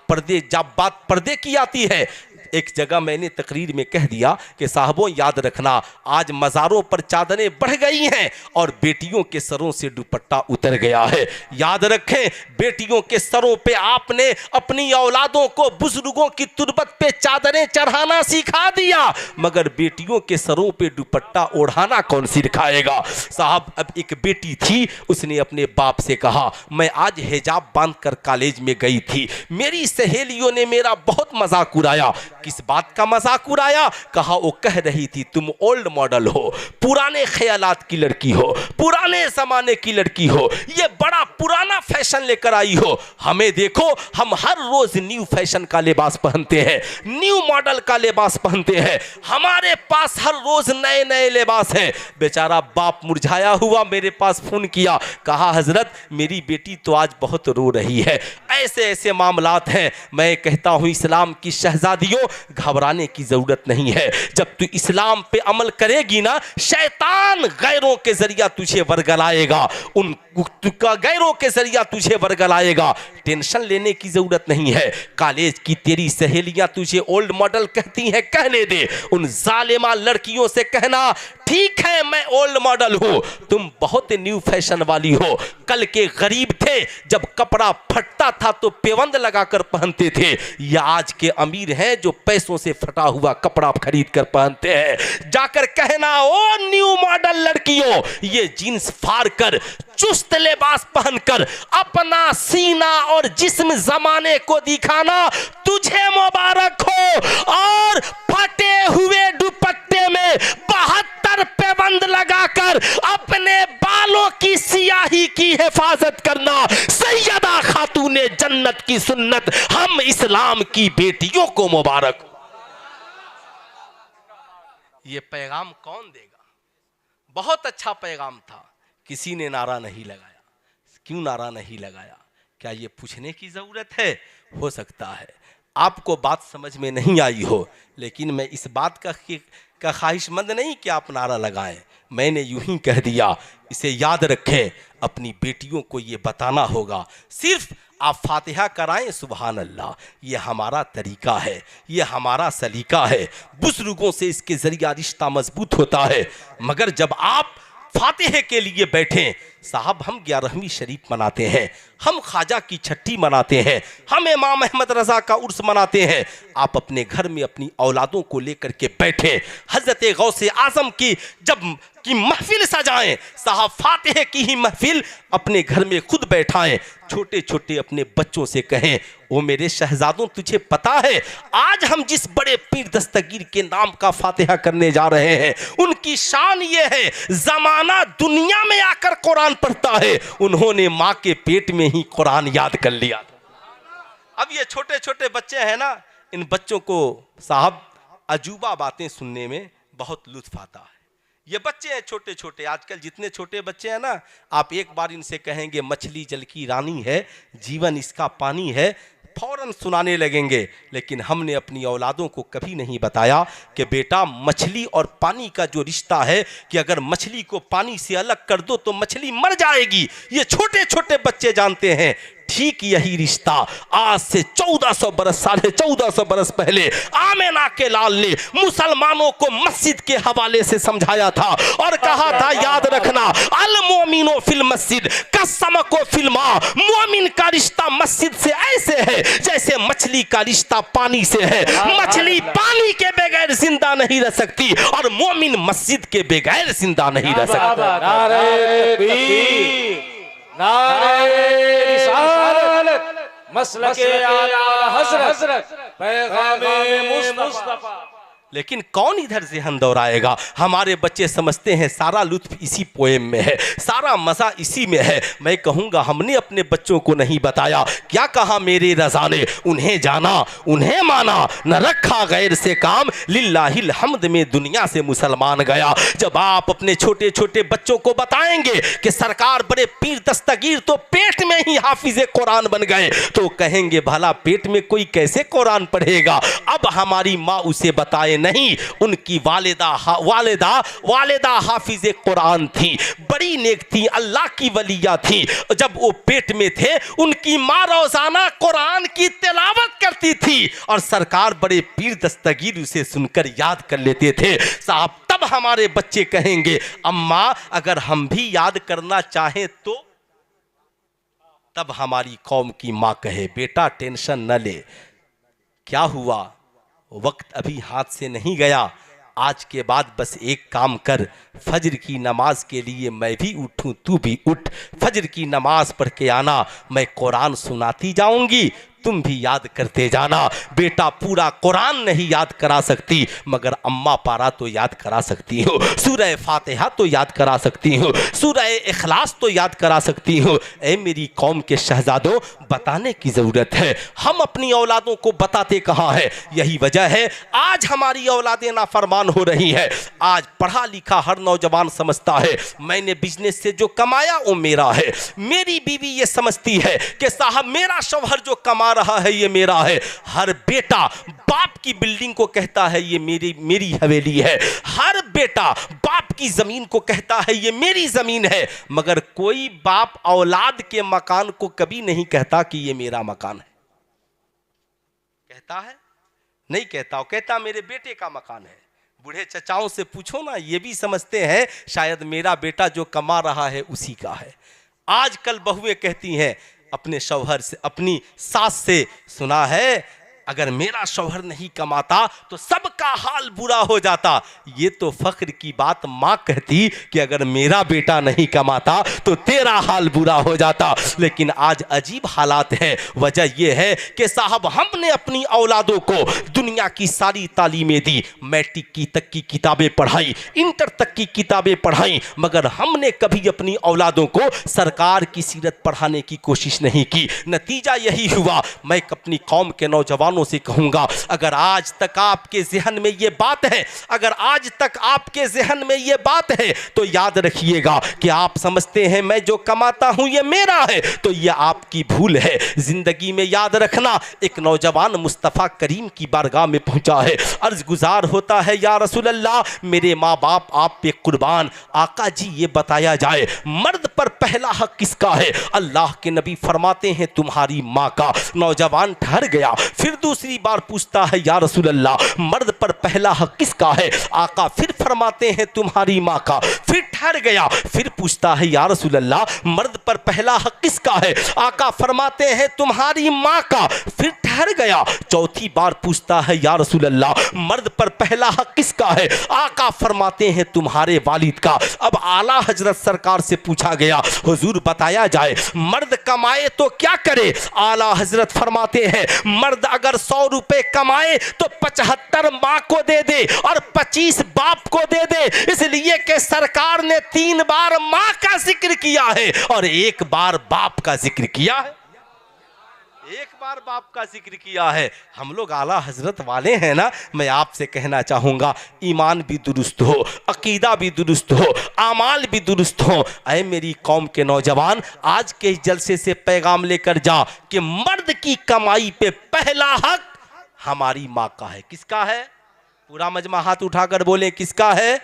पर्दे की आती है, एक जगह मैंने तकरीर में कह दिया कि साहबों याद रखना, आज मज़ारों पर चादरें बढ़ गई हैं और बेटियों के सरों से दुपट्टा उतर गया है। याद रखें, बेटियों के सरों पे आपने अपनी औलादों को बुजुर्गों की तुरबत पे चादरें चढ़ाना सिखा दिया, मगर बेटियों के सरों पे दुपट्टा ओढ़ाना कौन सिखाएगा? साहब, अब एक बेटी थी, उसने अपने बाप से कहा, मैं आज हिजाब बांध कर कॉलेज में गई थी, मेरी सहेलियों ने मेरा बहुत मजाक उड़ाया। किस बात का मजाक उड़ाया? कहा, वो कह रही थी तुम ओल्ड मॉडल हो, पुराने ख्यालात की लड़की हो, पुराने जमाने की लड़की हो, ये बड़ा पुराना फैशन लेकर आई हो। हमें देखो, हम हर रोज न्यू फैशन का लिबास पहनते हैं, न्यू मॉडल का लिबास पहनते हैं, हमारे पास हर रोज नए नए लिबास हैं। बेचारा बाप मुरझाया हुआ मेरे पास फोन किया, कहा हजरत मेरी बेटी तो आज बहुत रो रही है। ऐसे ऐसे मामलात हैं। मैं कहता हूं इस्लाम की शहजादियों, घबराने की जरूरत नहीं है। जब तू इस्लाम पे अमल करेगी ना, शैतान गैरों के जरिया तुझे वरगलाएगा। उन गैरों के जरिया तुझे बरगलाएगा। टेंशन लेने की जरूरत नहीं है। कॉलेज की तेरी सहेलियां तुझे ओल्ड मॉडल कहती हैं, कहने दे। उन जालिमा लड़कियों से कहना ठीक है मैं ओल्ड मॉडल हूं, तुम बहुत न्यू फैशन वाली हो। कल के गरीब थे, जब कपड़ा फटता था तो पेवंद लगाकर पहनते थे। या आज के अमीर हैं जो पैसों से फटा हुआ कपड़ा खरीद कर पहनते हैं। जाकर कहना ओ न्यू मॉडल लड़कियों, ये जीन्स फाड़ कर चुस्त लिबास पहनकर अपना सीना और जिस्म जमाने को दिखाना तुझे मुबारक हो। और फटे हुए दुपट्टे में 72 पेबंद लगाकर अपने बालों की सियाही की हिफाजत करना सैयदा खातूने जन्नत की सुन्नत हम इस्लाम की बेटियों को मुबारक। ये पैगाम कौन देगा? बहुत अच्छा पैगाम था, किसी ने नारा नहीं लगाया। क्यों नारा नहीं लगाया? क्या ये पूछने की जरूरत है? हो सकता है आपको बात समझ में नहीं आई हो, लेकिन मैं इस बात का ख्वाहिशमंद नहीं कि आप नारा लगाएं। मैंने यूं ही कह दिया। इसे याद रखें, अपनी बेटियों को ये बताना होगा। सिर्फ आप फातिहा कराएं, सुभान अल्लाह, ये हमारा तरीका है, ये हमारा सलीका है। बुजुर्गों से इसके जरिया रिश्ता मजबूत होता है। मगर जब आप फातिहे के लिए बैठें, साहब हम 11वीं शरीफ मनाते हैं, हम ख्वाजा की छठी मनाते हैं, हम इमाम अहमद रजा का उर्स मनाते हैं। आप अपने घर में अपनी औलादों को लेकर के बैठें, हजरत गौसे आजम की जब की महफिल सजाएं, साहब फातिहे की ही महफिल अपने घर में खुद बैठाएं। छोटे छोटे अपने बच्चों से कहें, ओ मेरे शहजादों, तुझे पता है आज हम जिस बड़े पीर दस्तगीर के नाम का फातिहा करने जा रहे हैं, उनकी शान ये है, जमाना दुनिया में आकर कुरान पढ़ता है, उन्होंने माँ के पेट में ही कुरान याद कर लिया। अब ये छोटे छोटे बच्चे हैं ना, इन बच्चों को साहब अजूबा बातें सुनने में बहुत लुत्फ आता है। ये बच्चे हैं छोटे छोटे, आजकल जितने छोटे बच्चे हैं ना, आप एक बार इनसे कहेंगे मछली जल की रानी है, जीवन इसका पानी है, फौरन सुनाने लगेंगे। लेकिन हमने अपनी औलादों को कभी नहीं बताया कि बेटा मछली और पानी का जो रिश्ता है, कि अगर मछली को पानी से अलग कर दो तो मछली मर जाएगी। ये छोटे छोटे बच्चे जानते हैं। ठीक यही रिश्ता आज से 1400 बरस, 1450 बरस पहले आमेना के लाल ने मुसलमानों को मस्जिद के हवाले से समझाया था और कहा था, याद रखना, अल मोमिनो फिल मस्जिद कसमको फिल माँ। मोमिन का रिश्ता मस्जिद से ऐसे है जैसे मछली का रिश्ता पानी से है। मछली पानी के बगैर जिंदा नहीं रह सकती और मोमिन मस्जिद के बगैर जिंदा नहीं रह सकता। मसलके आला हज़रत पैगामे मुस्तफा। लेकिन कौन इधर ज़हन दौड़ाएगा? हमारे बच्चे समझते हैं सारा लुत्फ इसी पोएम में है, सारा मज़ा इसी में है। मैं कहूँगा हमने अपने बच्चों को नहीं बताया। क्या कहा मेरे रज़ा ने? उन्हें जाना, उन्हें माना, न रखा गैर से काम, लिल्लाहिल हम्द में दुनिया से मुसलमान गया। जब आप अपने छोटे छोटे बच्चों को बताएंगे कि सरकार बड़े पीर दस्तगीर तो पेट में ही हाफिज़े कुरान बन गए, तो कहेंगे भला पेट में कोई कैसे कुरान पढ़ेगा? अब हमारी माँ उसे बताए नहीं, उनकी वालिदा हाफिज़े कुरान थी, बड़ी नेक थी, अल्लाह की वलिया थी। जब वो पेट में थे उनकी माँ रोजाना कुरान की तिलावत करती थी और सरकार बड़े पीर दस्तगीर उसे सुनकर याद कर लेते थे। साहब तब हमारे बच्चे कहेंगे, अम्मा अगर हम भी याद करना चाहें तो? तब हमारी कौम की माँ कहे, बेटा टेंशन न ले, क्या हुआ, वक्त अभी हाथ से नहीं गया, आज के बाद बस एक काम कर, फजर की नमाज के लिए मैं भी उठूं, तू भी उठ, फजर की नमाज पढ़ के आना, मैं कुरान सुनाती जाऊंगी, तुम भी याद करते जाना। बेटा पूरा कुरान नहीं याद करा सकती, मगर अम्मा पारा तो याद करा सकती हो, सूरह फातिहा तो याद करा सकती हो, सूरह इखलास तो याद करा सकती हो। ऐ मेरी कौम के शहजादों, बताने की ज़रूरत है। हम अपनी औलादों को बताते कहाँ है? यही वजह है आज हमारी औलादें नाफरमान हो रही है। आज पढ़ा लिखा हर नौजवान समझता है मैंने बिजनेस से जो कमाया वो मेरा है। मेरी बीवी ये समझती है कि साहब मेरा शौहर जो कमा रहा है ये मेरा है। हर बेटा बाप की बिल्डिंग को कहता है ये मेरी हवेली है। हर बेटा बाप की जमीन को कहता है ये मेरी जमीन है, मगर कोई बाप औलाद के मकान को कभी नहीं कहता कि ये मेरा मकान है। कहता है? नहीं कहता। कहता मेरे बेटे का मकान है। बूढ़े चचाओं से पूछो ना, ये भी समझते हैं शायद मेरा बेटा जो कमा रहा है उसी का है। आजकल बहुएं कहती हैं अपने शौहर से, अपनी सास से, सुना है अगर मेरा शौहर नहीं कमाता तो सबका हाल बुरा हो जाता। ये तो फख्र की बात माँ कहती कि अगर मेरा बेटा नहीं कमाता तो तेरा हाल बुरा हो जाता। लेकिन आज अजीब हालात है। वजह यह है कि साहब हमने अपनी औलादों को दुनिया की सारी तालीमें दी, मैट्रिक की तक की किताबें पढ़ाई, इंटर तक की किताबें पढ़ाई, मगर हमने कभी अपनी औलादों को सरकार की सीरत पढ़ाने की कोशिश नहीं की। नतीजा यही हुआ। मैं अपनी कौम के नौजवान से कहूंगा, अगर आज तक आपके ज़हन में ये बात है, अगर आज तक आपके ज़हन में ये बात है, तो याद रखिएगा कि आप समझते हैं मैं जो कमाता हूं ये मेरा है, तो ये आपकी भूल है। जिंदगी में याद रखना, एक नौजवान मुस्तफ़ा करीम की बारगाह में पहुंचा है, अर्ज गुजार होता है या रसूल अल्लाह मेरे माँ बाप आप पे कुर्बान, आका जी ये बताया जाए मर्द पर पहला हक किसका है? अल्लाह के नबी फरमाते हैं तुम्हारी माँ का। नौजवान ठहर गया, फिर दूसरी बार पूछता है या रसूल अल्लाह मर्द पर पहला हक किसका है? आका फिर फरमाते हैं तुम्हारी माँ का। फिर ठहर गया, फिर पूछता है या रसूल अल्लाह मर्द पर पहला हक किसका है? आका फरमाते हैं तुम्हारी माँ का। फिर ठहर गया, चौथी बार पूछता है या रसूल अल्लाह मर्द पर पहला हक किसका है? आका फरमाते हैं तुम्हारे वालिद का। अब आला हजरत सरकार से पूछा गया हुजूर बताया जाए मर्द कमाए तो क्या करे? आला हजरत फरमाते हैं मर्द अगर 100 रुपए कमाए तो 75 माँ को दे दे और 25 बाप को दे दे, इसलिए कि सरकार ने 3 बार माँ का जिक्र किया है और 1 बार बाप का जिक्र किया है। 1 बार बाप का जिक्र किया है। हम लोग आला हजरत वाले हैं ना। मैं आपसे कहना चाहूंगा ईमान भी दुरुस्त हो, अकीदा भी दुरुस्त हो, आमाल भी दुरुस्त हो। ऐ मेरी कौम के नौजवान, आज के इस जलसे से पैगाम लेकर जा कि मर्द की कमाई पे पहला हक हमारी माँ का है। किसका है? पूरा मजमा हाथ उठाकर बोले किसका है?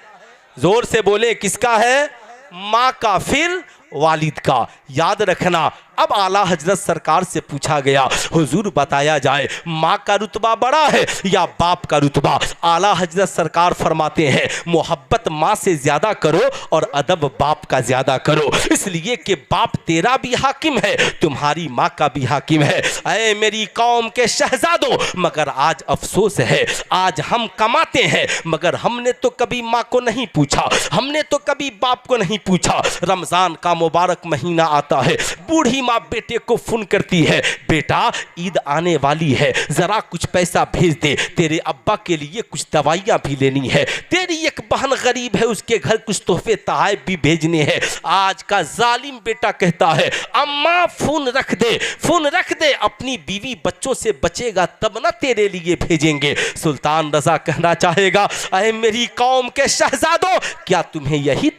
जोर से बोले किसका है? माँ का। फिर वालिद का। याद रखना, अब आला हजरत सरकार से पूछा गया हुजूर बताया जाए माँ का रुतबा बड़ा है या बाप का रुतबा? आला हजरत सरकार फरमाते हैं मोहब्बत माँ से ज्यादा करो और अदब बाप का ज्यादा करो, इसलिए कि बाप तेरा भी हाकिम है, तुम्हारी माँ का भी हाकिम है। ऐ मेरी कौम के शहजादों, मगर आज अफसोस है, आज हम कमाते हैं मगर हमने तो कभी माँ को नहीं पूछा, हमने तो कभी बाप को नहीं पूछा। रमजान का मुबारक महीना आता है, बूढ़ी माँ बेटे को फोन करती है बेटा ईद आने वाली है, जरा कुछ पैसा भेज दे, तेरे अब्बा के लिए कुछ दवाइयाँ भी लेनी है, तेरी एक बहन गरीब है उसके घर कुछ तोहफे तहाइफ भी भेजने हैं। आज का जालिम बेटा कहता है अम्मा फोन रख दे, फोन रख दे, अपनी बीवी बच्चों से बचेगा तब ना तेरे लिए भेजेंगे। सुल्तान रजा कहना चाहेगा अरे मेरी कौम के शहजादों, क्या तुम्हें यही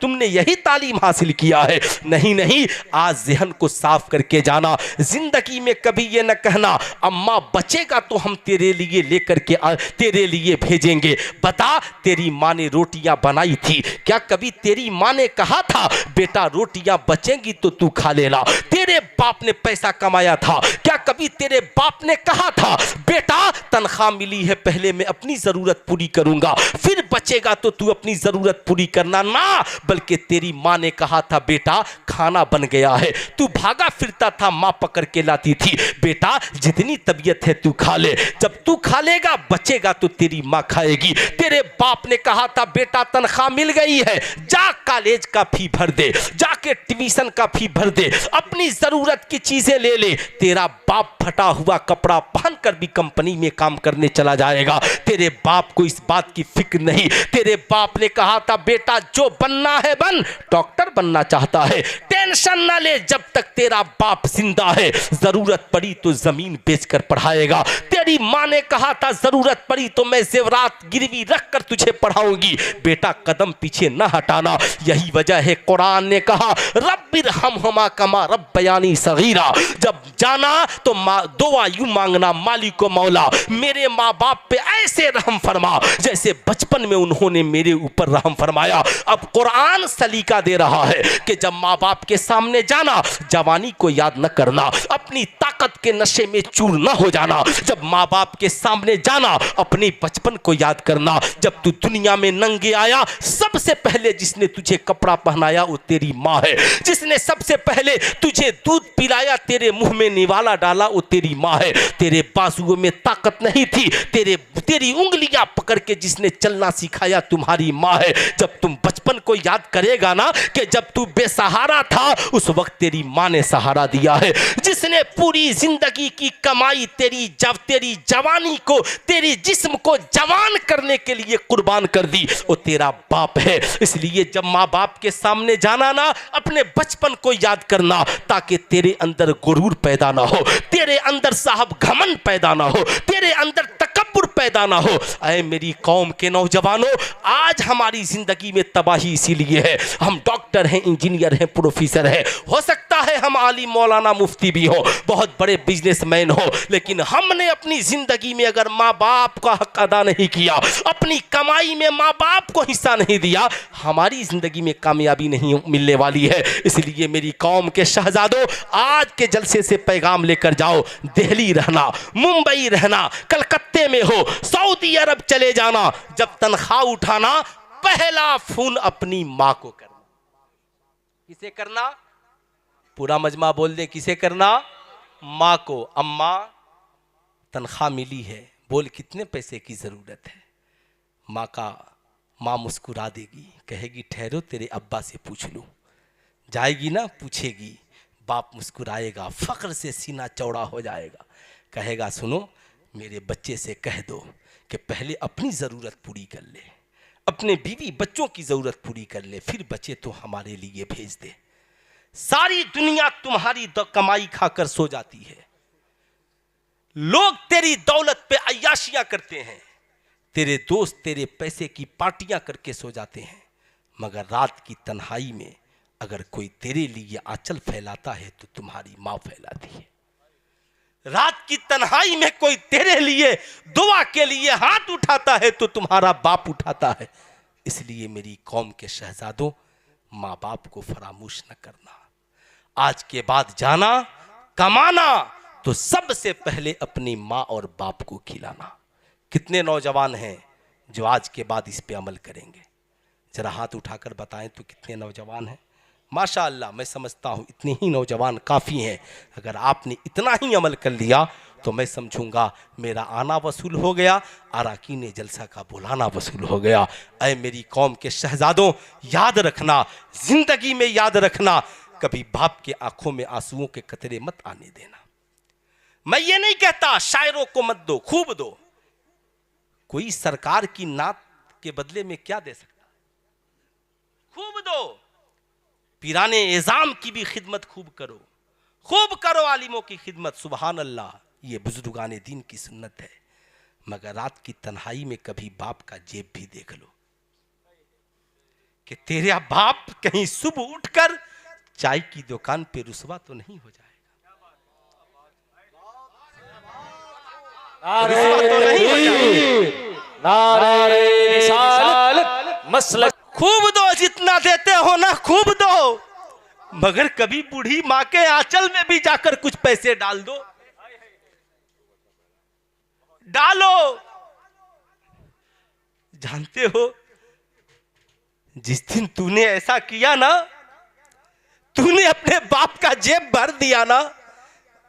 तुमने यही तालीम हासिल किया है? नहीं नहीं, आज ज़हन को साफ करके जाना। जिंदगी में कभी ये न कहना अम्मा बचेगा तो हम तेरे लिए लेकर के तेरे लिए भेजेंगे। बता तेरी माँ ने रोटियां बनाई थी, क्या कभी तेरी माँ ने कहा था बेटा रोटियां बचेंगी तो तू खा लेना? तेरे बाप ने पैसा कमाया था, क्या कभी तेरे बाप ने कहा था बेटा तनख्वाह मिली है पहले मैं अपनी जरूरत पूरी करूंगा फिर बचेगा तो तू अपनी जरूरत पूरी करना? ना, बल्कि तेरी माँ ने कहा था बेटा खाना बन गया है, तू भागा फिरता था, माँ पकड़ के लाती थी बेटा जितनी तबीयत है तू खा ले, जब तू खा लेगा बचेगा तो तेरी माँ खाएगी। तेरे बाप ने कहा था बेटा तनख्वाह मिल गई है, जा कॉलेज का फी भर दे, जाके ट्यूशन का फी भर दे, अपनी जरूरत की चीजें ले ले। तेरा बाप फटा हुआ कपड़ा पहनकर भी कंपनी में काम करने चला जाएगा, तेरे बाप को इस बात की फिक्र नहीं। तेरे बाप ने कहा था बेटा जो बनना है बन, डॉक्टर बनना चाहता है, टेंशन ना ले, जब तक तेरा बाप जिंदा है जरूरत पड़ी तो जमीन बेचकर पढ़ाएगा। तेरी माँ ने कहा था जरूरत पड़ी तो मैं जेवरात गिरवी रखकर तुझे पढ़ाऊंगी। बेटा कदम पीछे ना हटाना। यही वजह है कुरान ने कहा रब्बिरहमहुमा कमा रब्बयानी सगीरा। जब जाना तो दुआ यूं मांगना, मालिक मौला मेरे माँ बाप पे ऐसे रहम फरमा जैसे बचपन में उन्होंने मेरे ऊपर रहम फरमाया। अब कुरान सलीका दे रहा है कि जब माँ बाप के सामने जाना जवानी को याद न करना, अपनी ताकत के नशे में चूर न हो जाना। जब माँ बाप के सामने जाना अपने बचपन को याद करना। जब तू दुनिया में नंगे आया सबसे पहले जिसने तुझे कपड़ा पहनाया वो तेरी माँ है। जिसने सबसे पहले तुझे दूध पिलाया, तेरे मुंह में निवाला डाला वो तेरी माँ है। तेरे बाजुओं में ताकत नहीं थी, तेरी उंगलियां पकड़ के जिसने चलना सिखाया तुम्हारी माँ है। जब तुम बचपन को याद करेगा ना कि जब तू बेसहारा था उस वक्त तेरी माँ ने सहारा दिया है। जिसने पूरी जिंदगी की कमाई तेरी जवानी को, तेरी जिस्म को जवान करने के लिए कुर्बान कर दी वो तेरा बाप है। इसलिए जब माँ बाप के सामने जाना ना अपने बचपन को याद करना ताकि तेरे अंदर गुरूर पैदा ना हो, तेरे अंदर साहब घमंड पैदा ना हो, तेरे अंदर तकब्बुर पैदा ना हो। ऐ मेरी कौम के नौजवानों, आज हमारी जिंदगी में तबाही इसीलिए है। हम डॉक्टर हैं, इंजीनियर हैं, प्रोफेसर हैं, हो सकता है हम आलिम मौलाना मुफ्ती भी हो, बहुत बड़े बिजनेसमैन हो, लेकिन हमने अपनी जिंदगी में अगर माँ बाप का हक अदा नहीं किया, अपनी कमाई में माँ बाप को हिस्सा नहीं दिया, हमारी जिंदगी में कामयाबी नहीं मिलने वाली है। इसलिए मेरी कौम के शहजादों, आज के जलसे से पैगाम लेकर जाओ। दिल्ली रहना, मुंबई रहना, कलकत्ते में हो, सऊदी अरब चले जाना, जब तनख्वाह उठाना पहला फोन अपनी मां को करना। किसे करना? पूरा मजमा बोल दे, किसे करना? मां को। अम्मा तनख्वाह मिली है, बोल कितने पैसे की जरूरत है। मां मुस्कुरा देगी, कहेगी ठहरो तेरे अब्बा से पूछ लूं। जाएगी ना, पूछेगी, बाप मुस्कुराएगा, फख्र से सीना चौड़ा हो जाएगा, कहेगा सुनो मेरे बच्चे से कह दो कि पहले अपनी ज़रूरत पूरी कर ले, अपने बीवी बच्चों की ज़रूरत पूरी कर ले, फिर बच्चे तो हमारे लिए भेज दे। सारी दुनिया तुम्हारी कमाई खाकर सो जाती है, लोग तेरी दौलत पे अय्याशियां करते हैं, तेरे दोस्त तेरे पैसे की पार्टियां करके सो जाते हैं, मगर रात की तन्हाई में अगर कोई तेरे लिए आंचल फैलाता है तो तुम्हारी माँ फैलाती है। रात की तन्हाई में कोई तेरे लिए दुआ के लिए हाथ उठाता है तो तुम्हारा बाप उठाता है। इसलिए मेरी कौम के शहजादों, माँ बाप को फरामोश न करना। आज के बाद जाना कमाना तो सबसे पहले अपनी माँ और बाप को खिलाना। कितने नौजवान हैं जो आज के बाद इस पे अमल करेंगे? जरा हाथ उठाकर बताएं तो कितने नौजवान हैं? माशाअल्लाह, मैं समझता हूँ इतने ही नौजवान काफ़ी हैं। अगर आपने इतना ही अमल कर लिया तो मैं समझूंगा मेरा आना वसूल हो गया, अराकीन जलसा का बुलाना वसूल हो गया। ऐ मेरी कौम के शहजादों, याद रखना, जिंदगी में याद रखना, कभी बाप के आंखों में आंसुओं के कतरे मत आने देना। मैं ये नहीं कहता शायरों को मत दो, खूब दो। कोई सरकार की नात के बदले में क्या दे सकता? खूब दो। पीराने एजाम की भी खिदमत खूब करो आलिमों की खिदमत। सुबहान अल्लाह, ये बुजुर्गाने दीन की सुन्नत है। मगर रात की तन्हाई में कभी बाप का जेब भी देख लो कि तेरा बाप कहीं सुबह उठकर चाय की दुकान पे रुसवा तो नहीं हो जाएगा, रुसवा तो नहीं हो जाएगा। खूब दो, जितना देते हो ना खूब दो, मगर कभी बूढ़ी माँ के आंचल में भी जाकर कुछ पैसे डाल दो, डालो। जानते हो जिस दिन तूने ऐसा किया ना, तूने अपने बाप का जेब भर दिया ना,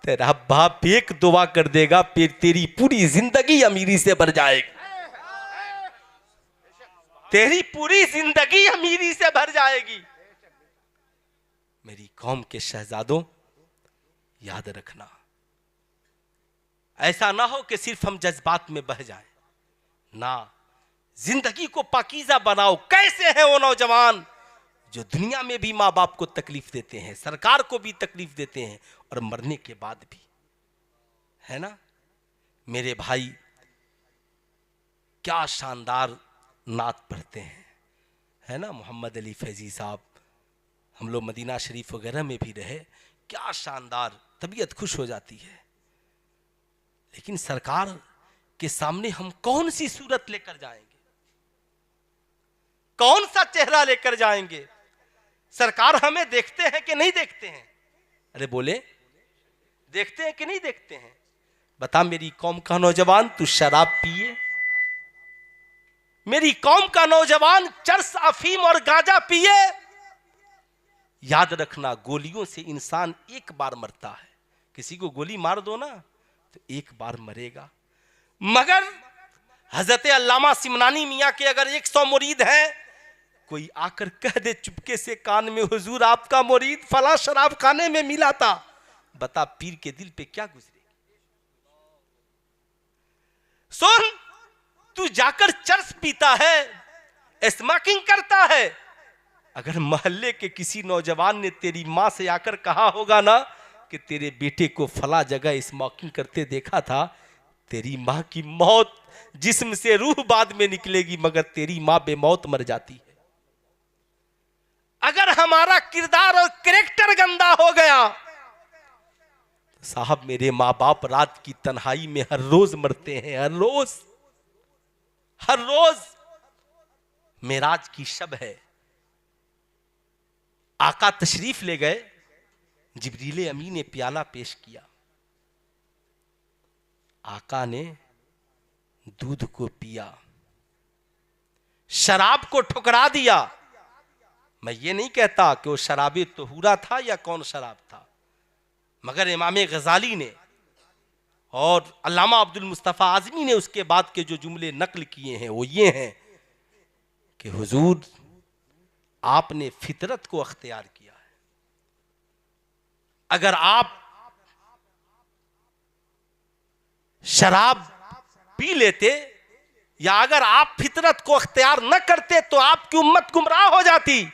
तेरा बाप एक दुआ कर देगा, फिर तेरी पूरी जिंदगी अमीरी से भर जाएगी, तेरी पूरी जिंदगी अमीरी से भर जाएगी। मेरी कौम के शहजादों, याद रखना, ऐसा ना हो कि सिर्फ हम जज्बात में बह जाएं, ना, जिंदगी को पाकीज़ा बनाओ। कैसे हैं वो नौजवान जो दुनिया में भी माँ बाप को तकलीफ देते हैं, सरकार को भी तकलीफ देते हैं और मरने के बाद भी, है ना। मेरे भाई क्या शानदार नात पढ़ते हैं, है ना। मोहम्मद अली फैजी साहब, हम लोग मदीना शरीफ वगैरह में भी रहे, क्या शानदार, तबीयत खुश हो जाती है। लेकिन सरकार के सामने हम कौन सी सूरत लेकर जाएंगे, कौन सा चेहरा लेकर जाएंगे। सरकार हमें देखते हैं कि नहीं देखते हैं? अरे बोले, देखते हैं कि नहीं देखते हैं? बता मेरी कौम का नौजवान, तू शराब पिए, मेरी कौम का नौजवान चरस, अफीम और गांजा पिए, याद रखना गोलियों से इंसान एक बार मरता है। किसी को गोली मार दो ना तो एक बार मरेगा, मगर हजरत अल्लामा सिमनानी मियाँ के अगर 100 मुरीद हैं, कोई आकर कह दे चुपके से कान में, हुजूर आपका मुरीद फला शराब खाने में मिला था, बता पीर के दिल पे क्या गुजरेगी। सुन, तू जाकर चरस पीता है, स्मोकिंग करता है, अगर मोहल्ले के किसी नौजवान ने तेरी माँ से आकर कहा होगा ना कि तेरे बेटे को फला जगह स्मोकिंग करते देखा था, तेरी माँ की मौत, जिस्म से रूह बाद में निकलेगी, मगर तेरी माँ बेमौत मर जाती है। अगर हमारा किरदार और कैरेक्टर गंदा हो गया, साहब मेरे माँ बाप रात की तन्हाई में हर रोज मरते हैं, हर रोज, हर रोज। मेराज की शब है, आका तशरीफ ले गए, जिब्रील अमीन ने प्याला पेश किया, आका ने दूध को पिया, शराब को ठुकरा दिया। मैं ये नहीं कहता कि वो शराबे तोहूरा था या कौन शराब था, मगर इमाम गजाली ने और अल्लामा अब्दुल मुस्तफ़ा आज़मी ने उसके बाद के जो जुमले नकल किए हैं वो ये हैं कि हुजूर आपने फितरत को अख्तियार किया है। अगर आप शराब पी लेते या अगर आप फितरत को अख्तियार न करते तो आपकी उम्मत गुमराह हो जाती।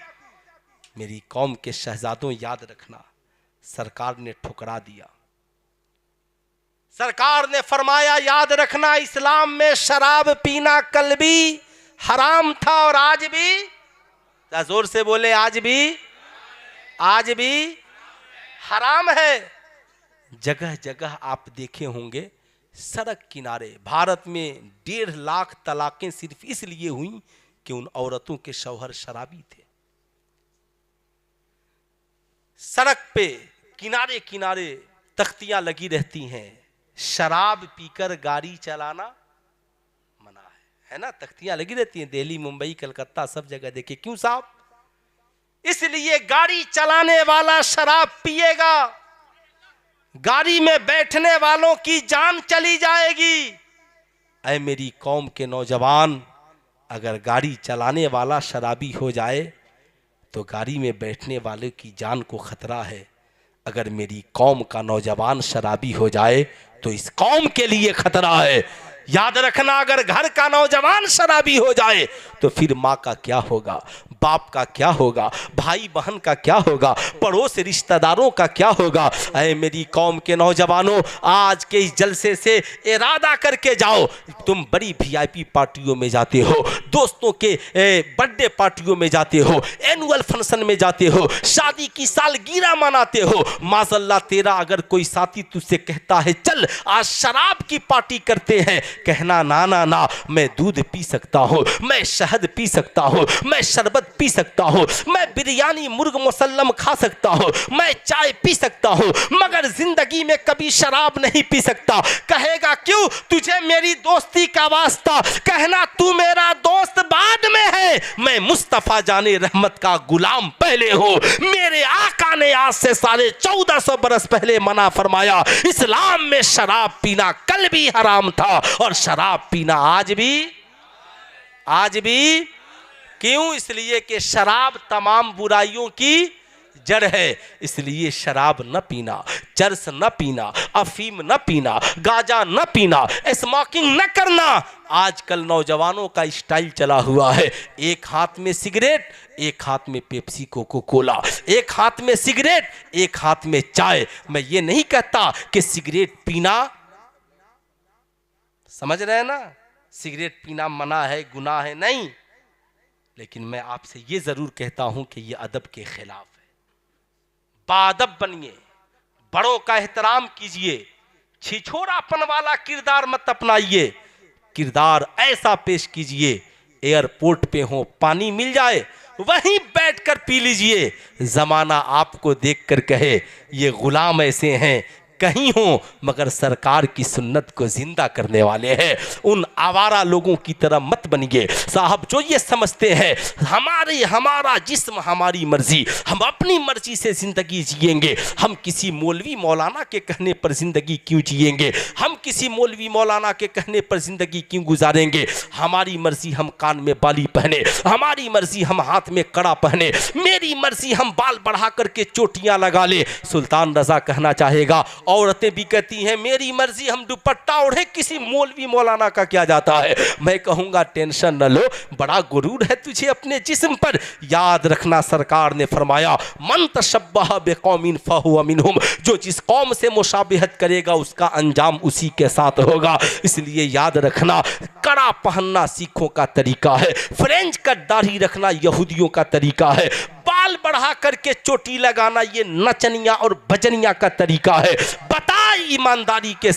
मेरी कौम के शहजादों याद रखना, सरकार ने ठुकरा दिया। सरकार ने फरमाया याद रखना, इस्लाम में शराब पीना कल भी हराम था और आज भी, जोर से बोले, आज भी हराम है। जगह जगह आप देखे होंगे सड़क किनारे, भारत में 1.5 लाख तलाकें सिर्फ इसलिए हुई कि उन औरतों के शौहर शराबी थे। सड़क पे किनारे किनारे तख्तियां लगी रहती हैं, शराब पीकर गाड़ी चलाना मना है ना। तख्तियां लगी रहती हैं, दिल्ली, मुंबई, कलकत्ता, सब जगह देखे। क्यों साहब? इसलिए गाड़ी चलाने वाला शराब पिएगा, गाड़ी में बैठने वालों की जान चली जाएगी। ऐ मेरी कौम के नौजवान, अगर गाड़ी चलाने वाला शराबी हो जाए तो गाड़ी में बैठने वाले की जान को खतरा है। अगर मेरी कौम का नौजवान शराबी हो जाए तो इस कौम के लिए खतरा है। याद रखना, अगर घर का नौजवान शराबी हो जाए तो फिर माँ का क्या होगा, बाप का क्या होगा, भाई बहन का क्या होगा, पड़ोस रिश्तेदारों का क्या होगा। ऐ मेरी कौम के नौजवानों, आज के इस जलसे से इरादा करके जाओ। तुम बड़ी वीआईपी पार्टियों में जाते हो, दोस्तों के बर्थडे पार्टियों में जाते हो, एनुअल फंक्शन में जाते हो, शादी की सालगिरह मनाते हो। माज़अल्लाह तेरा अगर कोई साथी तुझसे कहता है चल आज शराब की पार्टी करते हैं, कहना ना ना ना, मैं दूध पी सकता हूँ, मैं शहद पी सकता हूँ, मैं शरबत पी सकता हूँ, मैं बिरयानी मुर्ग मुसल्लम खा सकता हूँ, मैं चाय पी सकता हूँ, मगर जिंदगी में कभी शराब नहीं पी सकता। कहेगा क्यों? तुझे मेरी दोस्ती का वास्ता, कहना तू मेरा दोस्त बाद में है, मैं मुस्तफा जाने रहमत का गुलाम पहले हूँ। मेरे आका ने आज से 1450 बरस पहले मना फरमाया, इस्लाम में शराब पीना कल भी हराम था और शराब पीना आज भी। क्यों? इसलिए कि शराब तमाम बुराइयों की जड़ है, इसलिए शराब न पीना, चरस न पीना, अफीम न पीना, गांजा न पीना, स्मोकिंग न करना। आजकल नौजवानों का स्टाइल चला हुआ है, एक हाथ में सिगरेट, एक हाथ में पेप्सी कोको कोला, एक हाथ में सिगरेट, एक हाथ में चाय। मैं ये नहीं कहता कि सिगरेट पीना, समझ रहे हैं ना, सिगरेट पीना मना है, गुनाह है, नहीं, लेकिन मैं आपसे ये जरूर कहता हूं कि ये अदब के खिलाफ है। बाअदब बनिए, बड़ों का एहतराम कीजिए, छिछोरापन वाला किरदार मत अपनाइए, किरदार ऐसा पेश कीजिए एयरपोर्ट पे हो, पानी मिल जाए वहीं बैठकर पी लीजिए, जमाना आपको देखकर कहे ये गुलाम ऐसे हैं, कहीं हो मगर सरकार की सुन्नत को जिंदा करने वाले हैं। उन आवारा लोगों की तरह मत बनिए साहब जो ये समझते हैं हमारा जिस्म हमारी मर्जी, हम अपनी मर्जी से जिंदगी जिएंगे, हम किसी मौलवी मौलाना के कहने पर जिंदगी क्यों जिएंगे, हम किसी मौलवी मौलाना के कहने पर जिंदगी क्यों गुजारेंगे। हमारी मर्जी हम कान में बाली पहने, हमारी मर्जी हम हाथ में कड़ा पहने, मेरी मर्जी हम बाल बढ़ा करके चोटियां लगा ले। सुल्तान रजा कहना चाहेगा, औरतें भी कहती हैं मेरी मर्जी हम दुपट्टा ओढ़े, किसी मौलवी मौलाना का क्या जाता है। मैं कहूंगा टेंशन न लो, बड़ा गुरूर है तुझे अपने जिस्म पर। याद रखना सरकार ने फरमाया मन तशब्बह बिकौमिन फहुव मिनहुम, जो जिस कौम से मुशाबिहत करेगा उसका अंजाम उसी के साथ होगा। इसलिए याद रखना कड़ा पहनना सिखों का तरीका है, फ्रेंच कट दाढ़ी रखना यहूदियों का तरीका है, बाल बढ़ा करके चोटी लगाना ये नचनिया और भजनिया का तरीका है। बता ईमानदारी के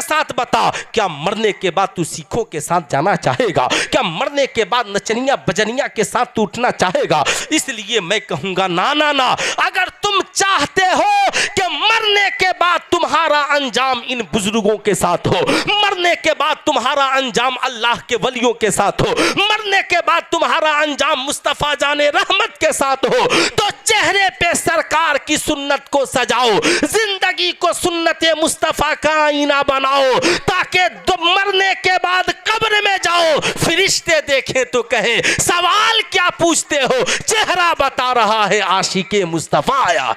साथ बता, क्या मरने के बाद तू सिखों के साथ जाना चाहेगा, क्या मरने के बाद नचनिया भजनिया के साथ तू उठना चाहेगा। इसलिए मैं कहूंगा ना ना ना, अगर तुम चाहते हो कि मरने के बाद तुम्हारा अंजाम इन बुजुर्गों के साथ हो, मरने के बाद तुम्हारा अंजाम अल्लाह के वलियों के साथ हो, मरने के बाद तुम्हारा अंजाम मुस्तफा जाने रहमत के साथ हो, तो चेहरे पे सरकार की सुन्नत को सजाओ, जिंदगी को सुन्नत मुस्तफा का आईना बनाओ, ताकि मरने के बाद कब्र में जाओ फरिश्ते देखें तो कहें सवाल क्या पूछते हो, चेहरा बता रहा है आशिके मुस्तफा आया।